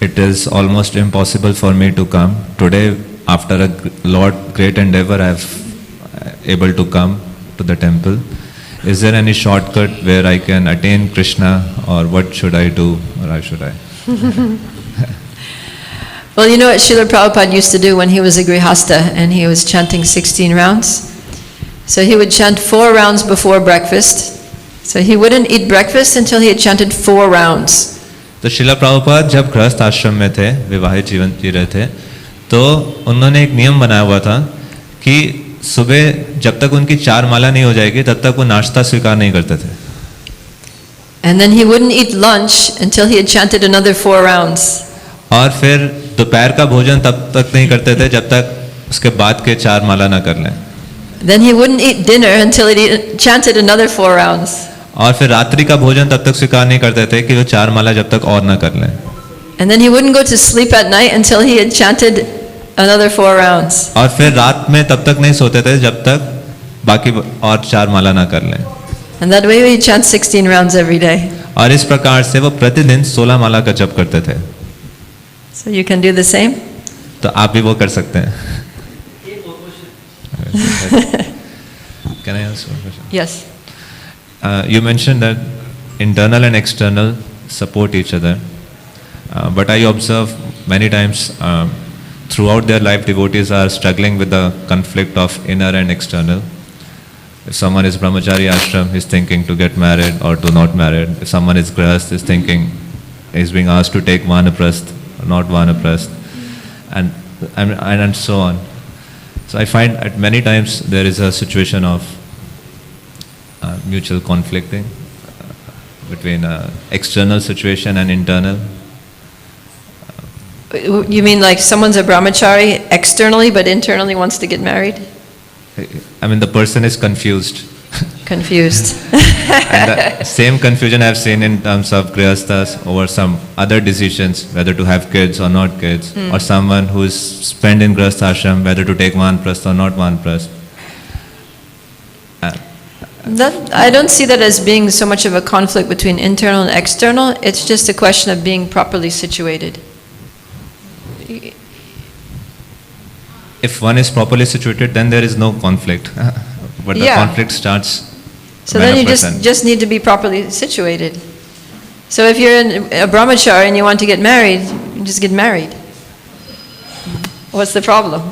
it is almost impossible for me to come. Today, after a great endeavor, I have able to come to the temple. Is there any shortcut where I can attain Krishna, or what should I do, or how should I? Well, you know what Srila Prabhupada used to do when he was a grihasta and he was chanting 16 rounds? So he would chant 4 rounds before breakfast. So he wouldn't eat breakfast until he had chanted 4 rounds. तो शिला प्रभुपाद जब गृहस्थ आश्रम में थे, विवाहित जीवन जी रहे थे, तो उन्होंने एक नियम बनाया हुआ था कि सुबह जब तक उनकी 4 माला नहीं हो जाएगी तब तक वो नाश्ता स्वीकार नहीं करते थे. And then he wouldn't eat lunch until he had chanted another 4 rounds. और फिर दोपहर का भोजन तब तक नहीं करते थे जब तक उसके बाद के 4 माला ना कर लें. Then he wouldn't eat dinner until he chanted another 4 rounds. और फिर रात्रि का भोजन तब तक स्वीकार नहीं करते थे कि वो 4 माला जब तक और ना कर लें. And then he wouldn't go to sleep at night until he had chanted another 4 rounds. और फिर रात में तब तक नहीं सोते थे जब तक बाकी और 4 माला ना कर लें. And that way he chants 16 rounds every day. और इस प्रकार से वो प्रतिदिन 16 माला का जप करते थे. So you can do the same? तो आप भी वो कर सकते हैं. Can I ask one question? Yes. You mentioned that internal and external support each other, but I observe many times throughout their life devotees are struggling with the conflict of inner and external. If someone is brahmachari ashram, is thinking to get married or to not married. If someone is grihast, is thinking, is being asked to take vanaprasth or not vanaprasth, and so on. So I find at many times there is a situation of mutual conflicting between external situation and internal. You mean like someone's a brahmachari externally but internally wants to get married? I mean the person is confused. Confused. And the same confusion I have seen in terms of grihasthas over some other decisions, whether to have kids or not kids, or someone who is spent in grihastha ashram, whether to take vanaprastha or not vanaprastha. I don't see that as being so much of a conflict between internal and external. It's just a question of being properly situated. If one is properly situated, then there is no conflict. But the conflict starts. So then you just need to be properly situated. So if you're a brahmachari and you want to get married, you just get married. What's the problem?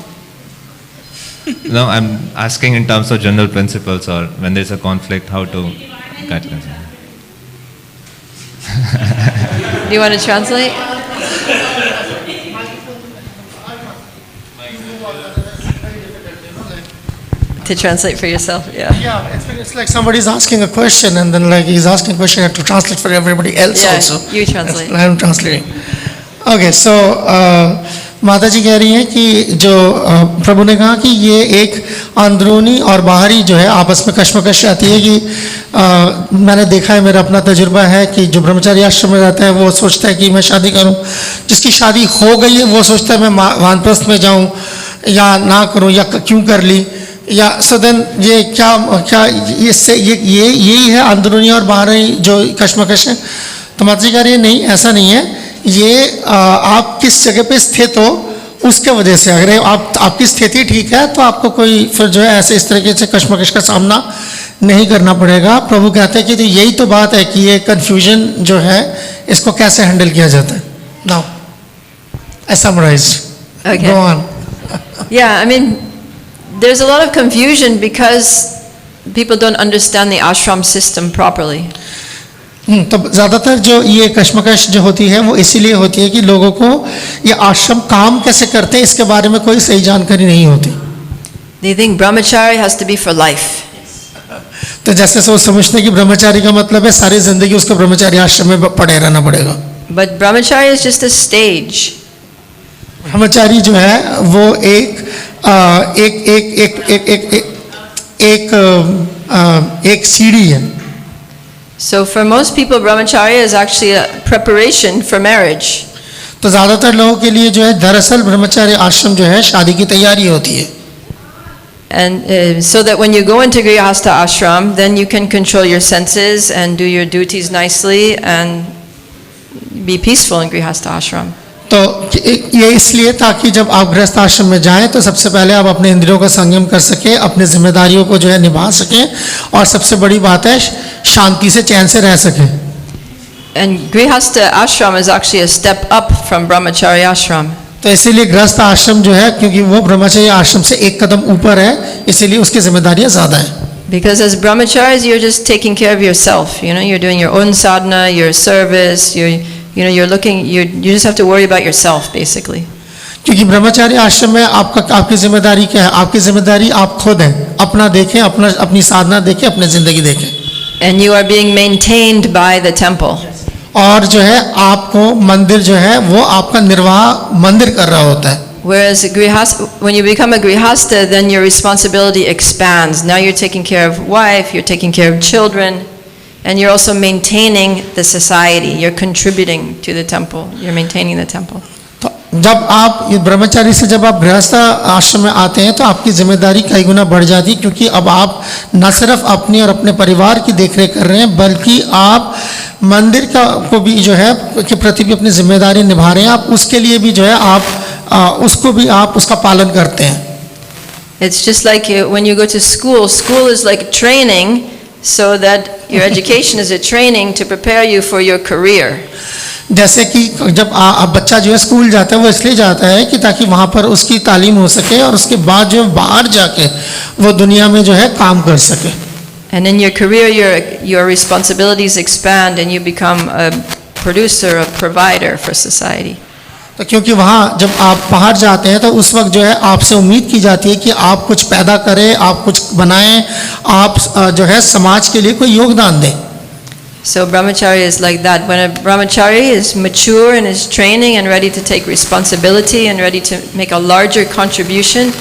No, I'm asking in terms of general principles, or when there's a conflict, how to catch it. Do you want to translate? to translate for yourself. Yeah. Yeah, it's like somebody's asking a question and then like he's asking a question, I have to translate for everybody else Yeah, also. you translate. I am translating. Okay, so माता जी कह रही हैं कि जो प्रभु ने कहा कि ये एक अंदरूनी और बाहरी जो है आपस में कश्मकश आती है कि मैंने देखा है, मेरा अपना तजुर्बा है कि जो ब्रह्मचारी आश्रम में रहता है वो सोचता है कि मैं शादी करूं, जिसकी शादी हो गई है वो सोचता है मैं वानप्रस्थ में जाऊं या ना करूं या क्यों कर ली, या सो देन ये क्या यही है अंदरूनी और बाहरी जो कश्मकश है। तो माता जी कह रही है नहीं, ऐसा नहीं है, ये आप किस जगह पे स्थित हो उसके वजह से, अगर आपकी स्थिति ठीक है तो आपको कोई फिर जो है ऐसे इस तरीके से कश्मकश का सामना नहीं करना पड़ेगा। प्रभु कहते हैं कि तो यही तो बात है कि ये कन्फ्यूजन जो है इसको कैसे हैंडल किया जाता है। Now I summarised, go on. Yeah, I mean, there's a lot of confusion because people don't understand the ashram system properly. तो ज़्यादातर जो ये कश्मकश जो होती है वो इसीलिए होती है कि लोगों को ये आश्रम काम कैसे करते हैं इसके बारे में कोई सही जानकारी नहीं होती। They think brahmacharya has to be for life. तो जैसे वो समझते हैं कि ब्रह्मचारी का मतलब है सारी जिंदगी उसको ब्रह्मचारी आश्रम में पड़े रहना पड़ेगा। But brahmacharya is just a stage. ब्रह्मचारी जो है वो एक सीढ़ी है। So for most people, brahmacharya is actually a preparation for marriage. तो ज़्यादातर लोगों के लिए जो है दरअसल ब्रह्मचारी आश्रम जो है शादी की तैयारी होती है। And so that when you go into grihastha ashram, then you can control your senses and do your duties nicely and be peaceful in grihastha ashram. तो ये इसलिए ताकि जब आप गृहस्थ आश्रम में जाएं तो सबसे पहले आप अपने इंद्रियों का संयम कर सकें, अपनी जिम्मेदारियों को जो है निभा सकें, और सबसे बड़ी बात है शांति से चैन से रह सकें। And grihastha ashram is actually a step up from brahmacharya ashram. तो इसीलिए गृहस्थ आश्रम जो है क्योंकि वो ब्रह्मचर्य आश्रम से एक कदम ऊपर है, इसीलिए उसकी जिम्मेदारियां ज्यादा हैं। Because as brahmacharis, you're just taking care of yourself. You know, you're doing your own sadhana, your service. You're looking. You just have to worry about yourself, basically. क्योंकि ब्रह्मचारी आश्रम में आपकी जिम्मेदारी क्या है? आपकी जिम्मेदारी आप खुद हैं, अपना देखें, अपनी साधना देखें, अपनी जिंदगी देखें। And you are being maintained by the temple. और जो है आपको मंदिर जो है वो आपका निर्वाह मंदिर कर रहा होता है। Whereas when you become a grihastha, then your responsibility expands. Now you're taking care of wife, you're taking care of children, and you're also maintaining the society. You're contributing to the temple. You're maintaining the temple. तो जब आप ये ब्रह्मचारी से जब आप गृहस्थ आश्रम में आते हैं तो आपकी जिम्मेदारी कई गुना बढ़ जाती है, क्योंकि अब आप न सिर्फ अपनी और अपने परिवार की देखरेख कर रहे हैं बल्कि आप मंदिर को भी जो है के प्रति भी अपनी जिम्मेदारी निभा रहे हैं। आप उसके लिए भी जो है आप उसको भी आप उसका पालन करते हैं। It's just like when you go to school. School is like training, so that your education is a training to prepare you for your career. जैसे कि जब बच्चा जो है स्कूल जाता है वो इसलिए जाता है कि ताकि वहाँ पर उसकी तालीम हो सके और उसके बाद जो बाहर जाके वो दुनिया में जो है काम कर सके। And in your career, your responsibilities expand and you become a producer, a provider for society. तो क्योंकि वहाँ जब आप बाहर जाते हैं तो उस वक्त जो है आपसे उम्मीद की जाती है कि आप कुछ पैदा करें, आप कुछ बनाएं, आप जो है समाज के लिए कोई योगदान दें। So brahmacharya is like that. When a brahmachari is mature and is training and ready to take responsibility and ready to make a larger contribution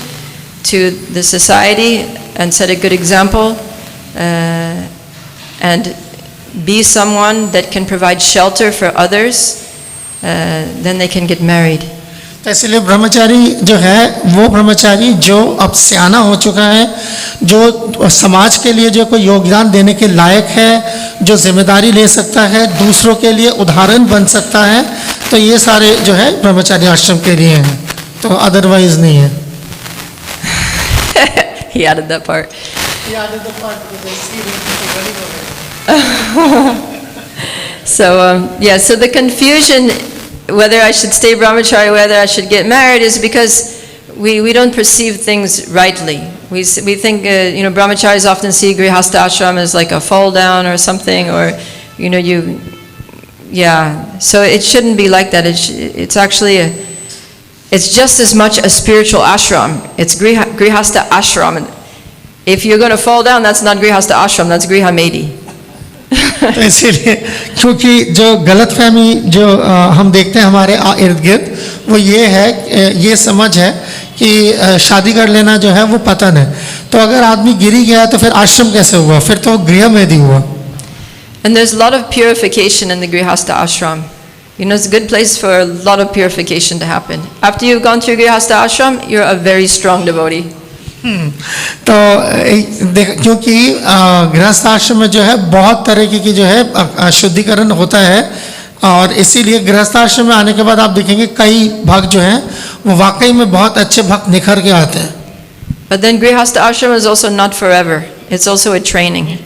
to the society and set a good example and be someone that can provide shelter for others, then they can get married. तो इसलिए ब्रह्मचारी जो है वो ब्रह्मचारी जो अब सियाना हो चुका है, जो समाज के लिए जो कोई योगदान देने के लायक है, जो जिम्मेदारी ले सकता है, दूसरों के लिए उदाहरण बन सकता है, तो ये सारे जो है ब्रह्मचारी आश्रम के लिए हैं, तो अदरवाइज नहीं है। He added that part. He added the part because I see people running away. So so the confusion whether I should stay brahmachari, whether I should get married, is because we don't perceive things rightly. We think brahmacharis often see grihastha ashram as like a fall down or something, or so it shouldn't be like that. It's actually it's just as much a spiritual ashram. It's grihastha ashram, If you're going to fall down, that's not grihastha ashram, that's griha medi. तो इसीलिए क्योंकि जो गलतफहमी जो हम देखते हैं हमारे इर्द गिर्द वो ये है, ये समझ है कि शादी कर लेना जो है वो पतन है. तो अगर आदमी गिरी गया तो फिर आश्रम कैसे हुआ, फिर तो गृह मेदी हुआ. And there's a lot of purification in the grihastha ashram. You know, it's a good place for a lot of purification to happen. After you've gone through grihastha ashram, you're a very strong devotee. तो क्योंकि गृहस्थ आश्रम में जो है बहुत तरीके की जो है शुद्धिकरण होता है, और इसीलिए गृहस्थ आश्रम में आने के बाद आप देखेंगे कई भक्त जो हैं वो वाकई में बहुत अच्छे भक्त निखर के आते हैं. But then grihastha ashram is also not forever. It's also a training.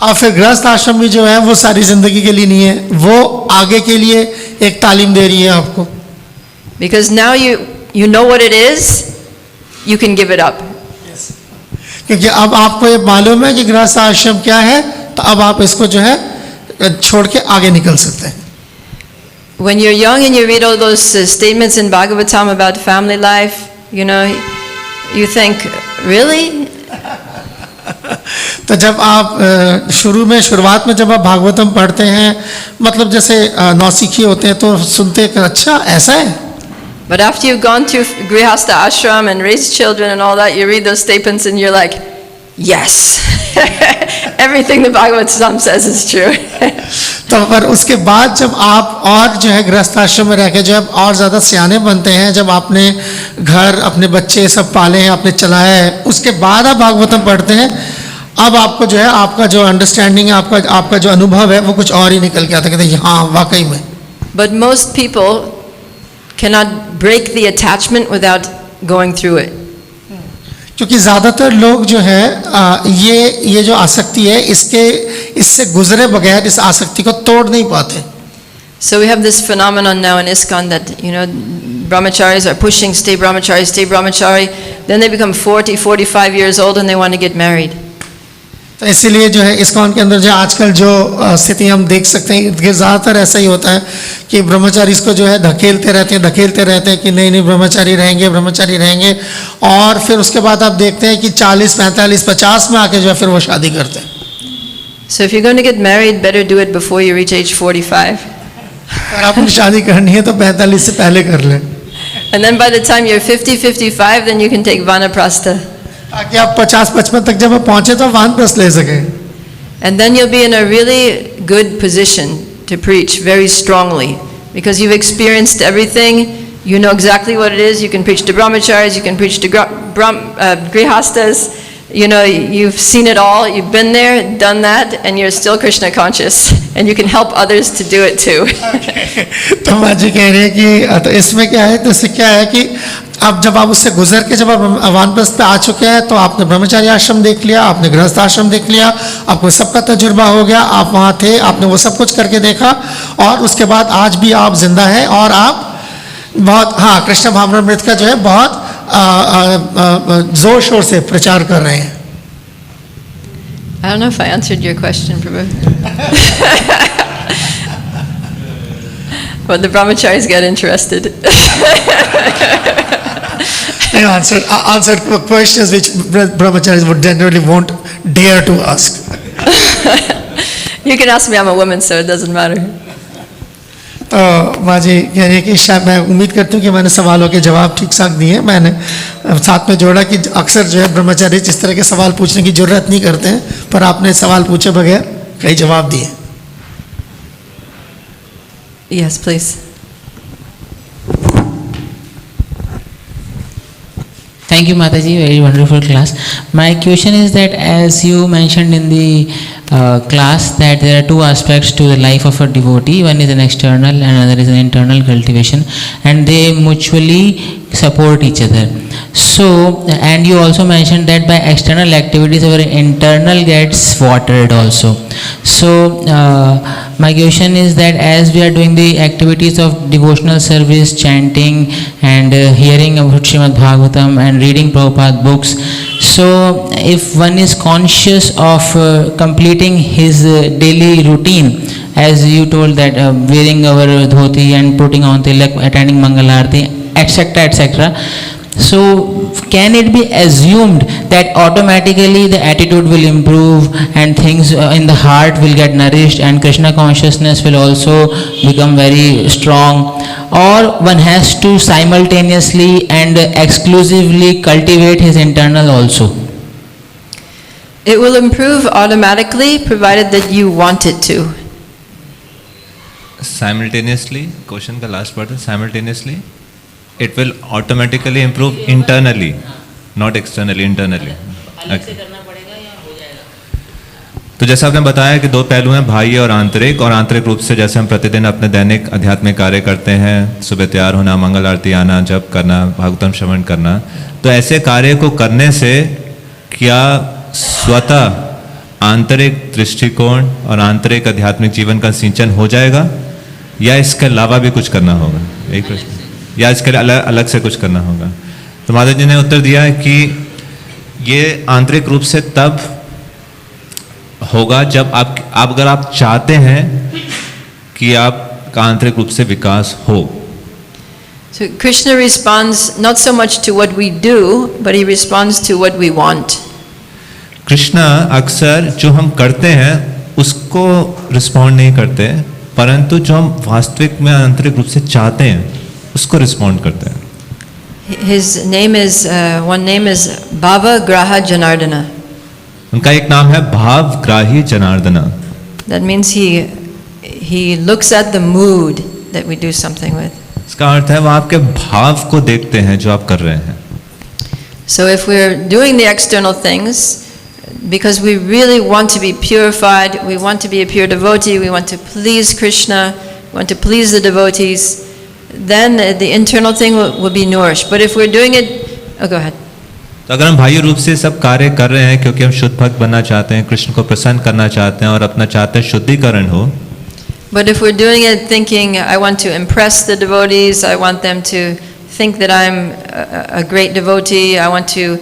और फिर गृहस्थ आश्रम भी जो है वो सारी जिंदगी के लिए नहीं है, वो आगे के लिए एक तालीम दे रही है आपको. Because now you know what it is, you can give it up. क्योंकि अब आपको ये मालूम है कि गृहस्थ आश्रम क्या है, तो अब आप इसको जो है छोड़ के आगे निकल सकते हैं. When you're young and you read all those statements in Bhagavatam about family life, you know, you think, really? तो जब आप शुरुआत में जब आप भागवतम पढ़ते हैं, मतलब जैसे नौसिखी होते हैं तो सुनते हैं कि अच्छा ऐसा है. But after you've gone through grihastha ashram and raised children and all that, you read those statements and you're like, yes, everything the Bhagavatam says is true. तो पर उसके बाद जब आप और जो है गृहस्थ आश्रम में रह के जब और ज़्यादा सियाने बनते हैं, जब आपने घर अपने बच्चे सब पाले हैं, आपने चलाया है, उसके बाद आप भागवतम पढ़ते हैं, अब आपको जो है आपका जो अंडरस्टैंडिंग है, आपका जो अनुभव है वो कुछ और ही निकल के आता है, कहते हैं हाँ वाकई में. But most people cannot break the attachment without going through it. क्योंकि ज़्यादातर लोग जो है ये जो आसक्ति है इससे गुजरे बगैर इस आसक्ति को तोड़ नहीं पाते. So we have this phenomenon now in ISKCON that, you know, brahmacharis are pushing stay brahmachari, then they become 40, 45 years old and they want to get married. तो इसीलिए जो है ISKCON के अंदर जो आजकल जो स्थिति हम देख सकते हैं, ज़्यादातर ऐसा ही होता है कि ब्रह्मचारी इसको जो है धकेलते रहते हैं कि नहीं ब्रह्मचारी रहेंगे, और फिर उसके बाद आप देखते हैं कि 40, 45, 50 में आके जो है फिर वो शादी करते हैं. So if you're going to get married, better do it before you reach age 45. अगर आपको शादी करनी है तो 45 से पहले कर लें. And then by the time you're 50, 55, then you can take vanaprastha. ताकि आप 50-55 तक जब पहुंचे तो वानप्रस्थ ले सकें. And then you'll be in a really good position to preach very strongly, because you've experienced everything, you know exactly what it is, you can preach to brahmacharis, you can preach to grihastas, you know, you've seen it all, you've been there, done that, and you're still Krishna conscious, and you can help others to do it too. तो माँ जी कह रहे हैं कि तो इसमें क्या है, तो इससे क्या है कि अब जब आप उससे गुजर के जब आप वानप्रस्थ पे आ चुके हैं, तो आपने ब्रह्मचारी आश्रम देख लिया, आपने गृहस्थ आश्रम देख लिया, आपको सबका तजुर्बा हो गया, आप वहाँ थे, आपने वो सब कुछ करके देखा, और उसके बाद आज भी आप जिंदा हैं और आप बहुत कृष्ण भावनामृत का जो है बहुत जोर शोर से प्रचार कर रहे हैं. I don't know if I answered your question, Prabhu. But the brahmacharis get interested. I answered questions which brahmacharis would generally won't dare to ask. You can ask me, I'm a woman, so it doesn't matter. तो माँ जी कह रही है कि शायद मैं उम्मीद करती हूँ कि मैंने सवालों के जवाब ठीक ठाक दिए. मैंने साथ में जोड़ा कि अक्सर जो है ब्रह्मचारी इस तरह के सवाल पूछने की जरूरत नहीं करते हैं, पर आपने सवाल पूछे बगैर कई जवाब दिए. Yes, please. Thank you, Mataji. Very wonderful class. My question is that, as you mentioned in the class, that there are two aspects to the life of a devotee. One is an external and another is an internal cultivation, and they mutually support each other. So, and you also mentioned that by external activities our internal gets watered also. So, my question is that as we are doing the activities of devotional service, chanting and hearing about Srimad Bhagavatam and reading Prabhupada books, so if one is conscious of completing his daily routine, as you told that wearing our dhoti and putting on tilak, attending Mangal Aarti, etc., etc., So can it be assumed that automatically the attitude will improve and things in the heart will get nourished and Krishna consciousness will also become very strong, or one has to simultaneously and exclusively cultivate his internal also? It will improve automatically provided that you want it to. Simultaneously, question का last part है simultaneously, it will automatically improve internally, not externally, internally. Okay. तो जैसा आपने बताया कि दो पहलू हैं, बाह्य और आंतरिक रूप से जैसे हम प्रतिदिन अपने दैनिक आध्यात्मिक कार्य करते हैं, सुबह तैयार होना, मंगल आरती आना, जप करना, भागवतम श्रवण करना, तो ऐसे कार्य को करने से क्या स्वतः आंतरिक दृष्टिकोण और आंतरिक आध्यात्मिक जीवन का सिंचन हो जाएगा, या इसके अलावा भी कुछ करना होगा? एक प्रश्न, या इसके अलग से कुछ करना होगा? तो माता जी ने उत्तर दिया है कि ये आंतरिक रूप से तब होगा जब आप अगर आप चाहते हैं कि आपका आंतरिक रूप से विकास हो. So Krishna responds not so much to what we do, but he responds to what we want. Krishna अक्सर जो हम करते हैं उसको रिस्पॉन्ड नहीं करते, परंतु जो हम वास्तविक में आंतरिक रूप से चाहते हैं उसको रिस्पॉन्ड करते हैं. His name is, one name is Bhava Graha Janardana. उनका एक नाम है भावग्राही जनार्दना. That means he looks at the mood that we do something with. इसका अर्थ है वो आपके भाव को देखते हैं जो आप कर रहे हैं. So if we're doing the external things because we really want to be purified, we want to be a pure devotee, we want to please Krishna, we want to please the devotees, then the internal thing will be nourished. But if we're doing it, oh, go ahead. तो अगर हम बाह्य रूप से सब कार्य कर रहे हैं क्योंकि हम शुद्ध भक्त बनना चाहते हैं, कृष्ण को प्रसन्न करना चाहते हैं और अपना चाहते हैं शुद्धिकरण हो, but if we're doing it thinking I want to impress the devotees, I want them to think that I'm a great devotee, I want to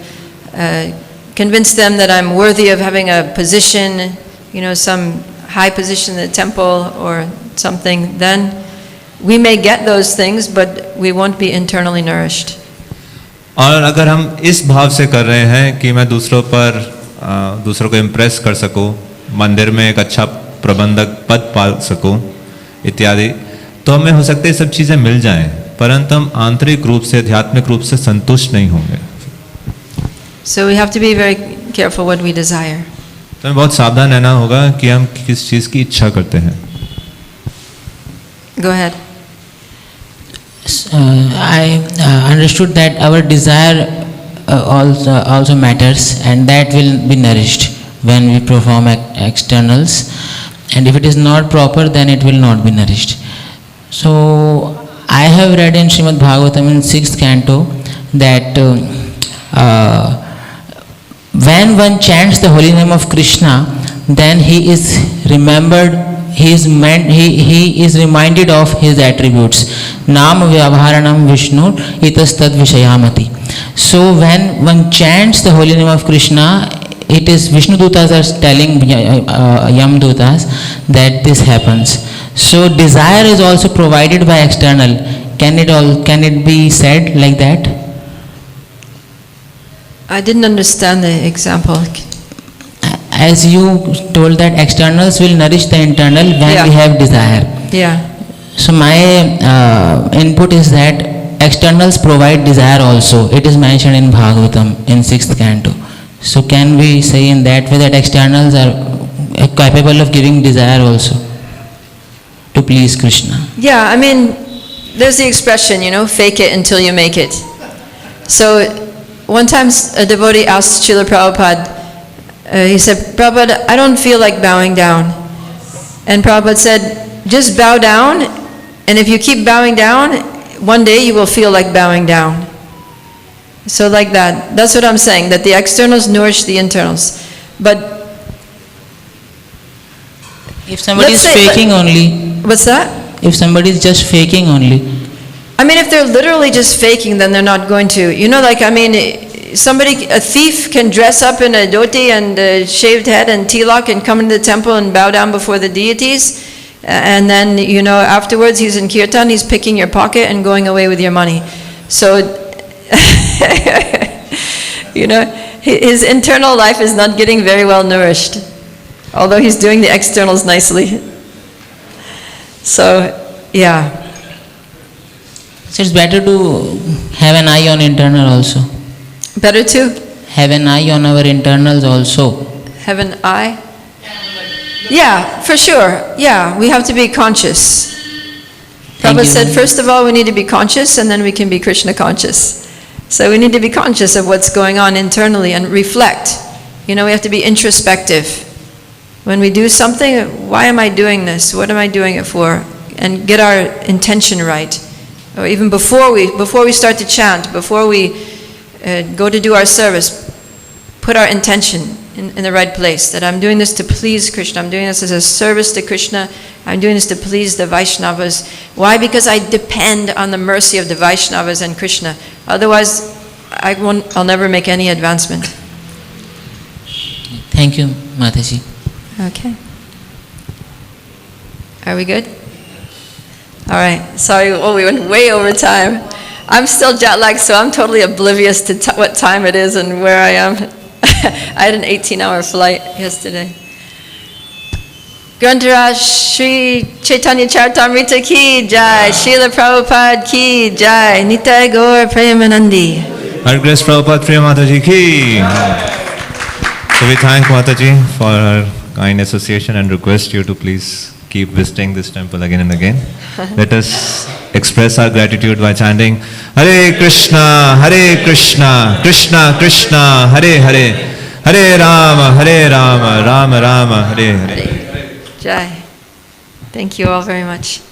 convince them that I'm worthy of having a position, you know, some high position in the temple or something, then we may get those things, but we won't be internally nourished. और अगर हम इस भाव से कर रहे हैं कि मैं दूसरों को इम्प्रेस कर सकूं, मंदिर में एक अच्छा प्रबंधक पद पा सकूं इत्यादि, तो हमें हो सकता है सब चीज़ें मिल जाएं, परंतु हम आंतरिक रूप से आध्यात्मिक रूप से संतुष्ट नहीं होंगे. So we have to be very careful what we desire. तो हमें बहुत सावधान रहना होगा कि हम किस चीज़ की इच्छा करते हैं. Go ahead. I understood that our desire also matters, and that will be nourished when we perform externals, and if it is not proper, then it will not be nourished. So I have read in Srimad Bhagavatam in 6th canto that when one chants the holy name of Krishna, then he is remembered, he is reminded of his attributes. Nam vyavaharanam Vishnu itastad vishayamati. So when one chants the holy name of Krishna, it is Vishnu Dutas are telling Yam Dutas that this happens. So desire is also provided by external. Can it be said like that? I didn't understand the example. As you told that externals will nourish the internal when we have desire. Yeah. So my input is that externals provide desire also. It is mentioned in Bhagavatam in 6th canto. So can we say in that way that externals are capable of giving desire also to please Krishna? Yeah, I mean, there's the expression, you know, fake it until you make it. So one time a devotee asked Srila Prabhupada, he said, Prabhupada, I don't feel like bowing down. And Prabhupada said, just bow down, and if you keep bowing down, one day you will feel like bowing down. So like that. That's what I'm saying, that the externals nourish the internals. But if somebody is faking only. What's that? If somebody is just faking only. I mean, if they're literally just faking, then they're not going to. You know, like, I mean, a thief can dress up in a dhoti and a shaved head and tilak and come into the temple and bow down before the deities. And then, you know, afterwards he's in kirtan, he's picking your pocket and going away with your money. So You know, his internal life is not getting very well nourished, although he's doing the externals nicely. So, yeah. So it's better to have an eye on internal also. Better to Have an eye on our internals also. have an eye. Yeah, for sure. Yeah, we have to be conscious. Thank Prabhupada you. said, first of all, we need to be conscious, and then we can be Krishna conscious. So we need to be conscious of what's going on internally and reflect. You know, we have to be introspective. When we do something, why am I doing this? What am I doing it for? And get our intention right. Or even before we start to chant, before we go to do our service, put our intention in the right place, that I'm doing this to please Krishna, I'm doing this as a service to Krishna, I'm doing this to please the Vaishnavas. Why? Because I depend on the mercy of the Vaishnavas and Krishna. Otherwise, I'll never make any advancement. Thank you, Mataji. Okay. Are we good? All right. Sorry, we went way over time. I'm still jet lagged, so I'm totally oblivious to what time it is and where I am. I had an 18-hour flight yesterday. Grantaraj Shri Chaitanya Charitamrita ki jai, Srila Prabhupada ki jai, Nitai Gaur Premanandi. Her Grace Prabhupada Priya Mataji ki. So we thank Mataji for her kind association and request you to please keep visiting this temple again and again. Let us express our gratitude by chanting Hare Krishna, Krishna Krishna, Hare Hare, Hare Rama, Rama Rama, Hare Hare. Jai. Thank you all very much.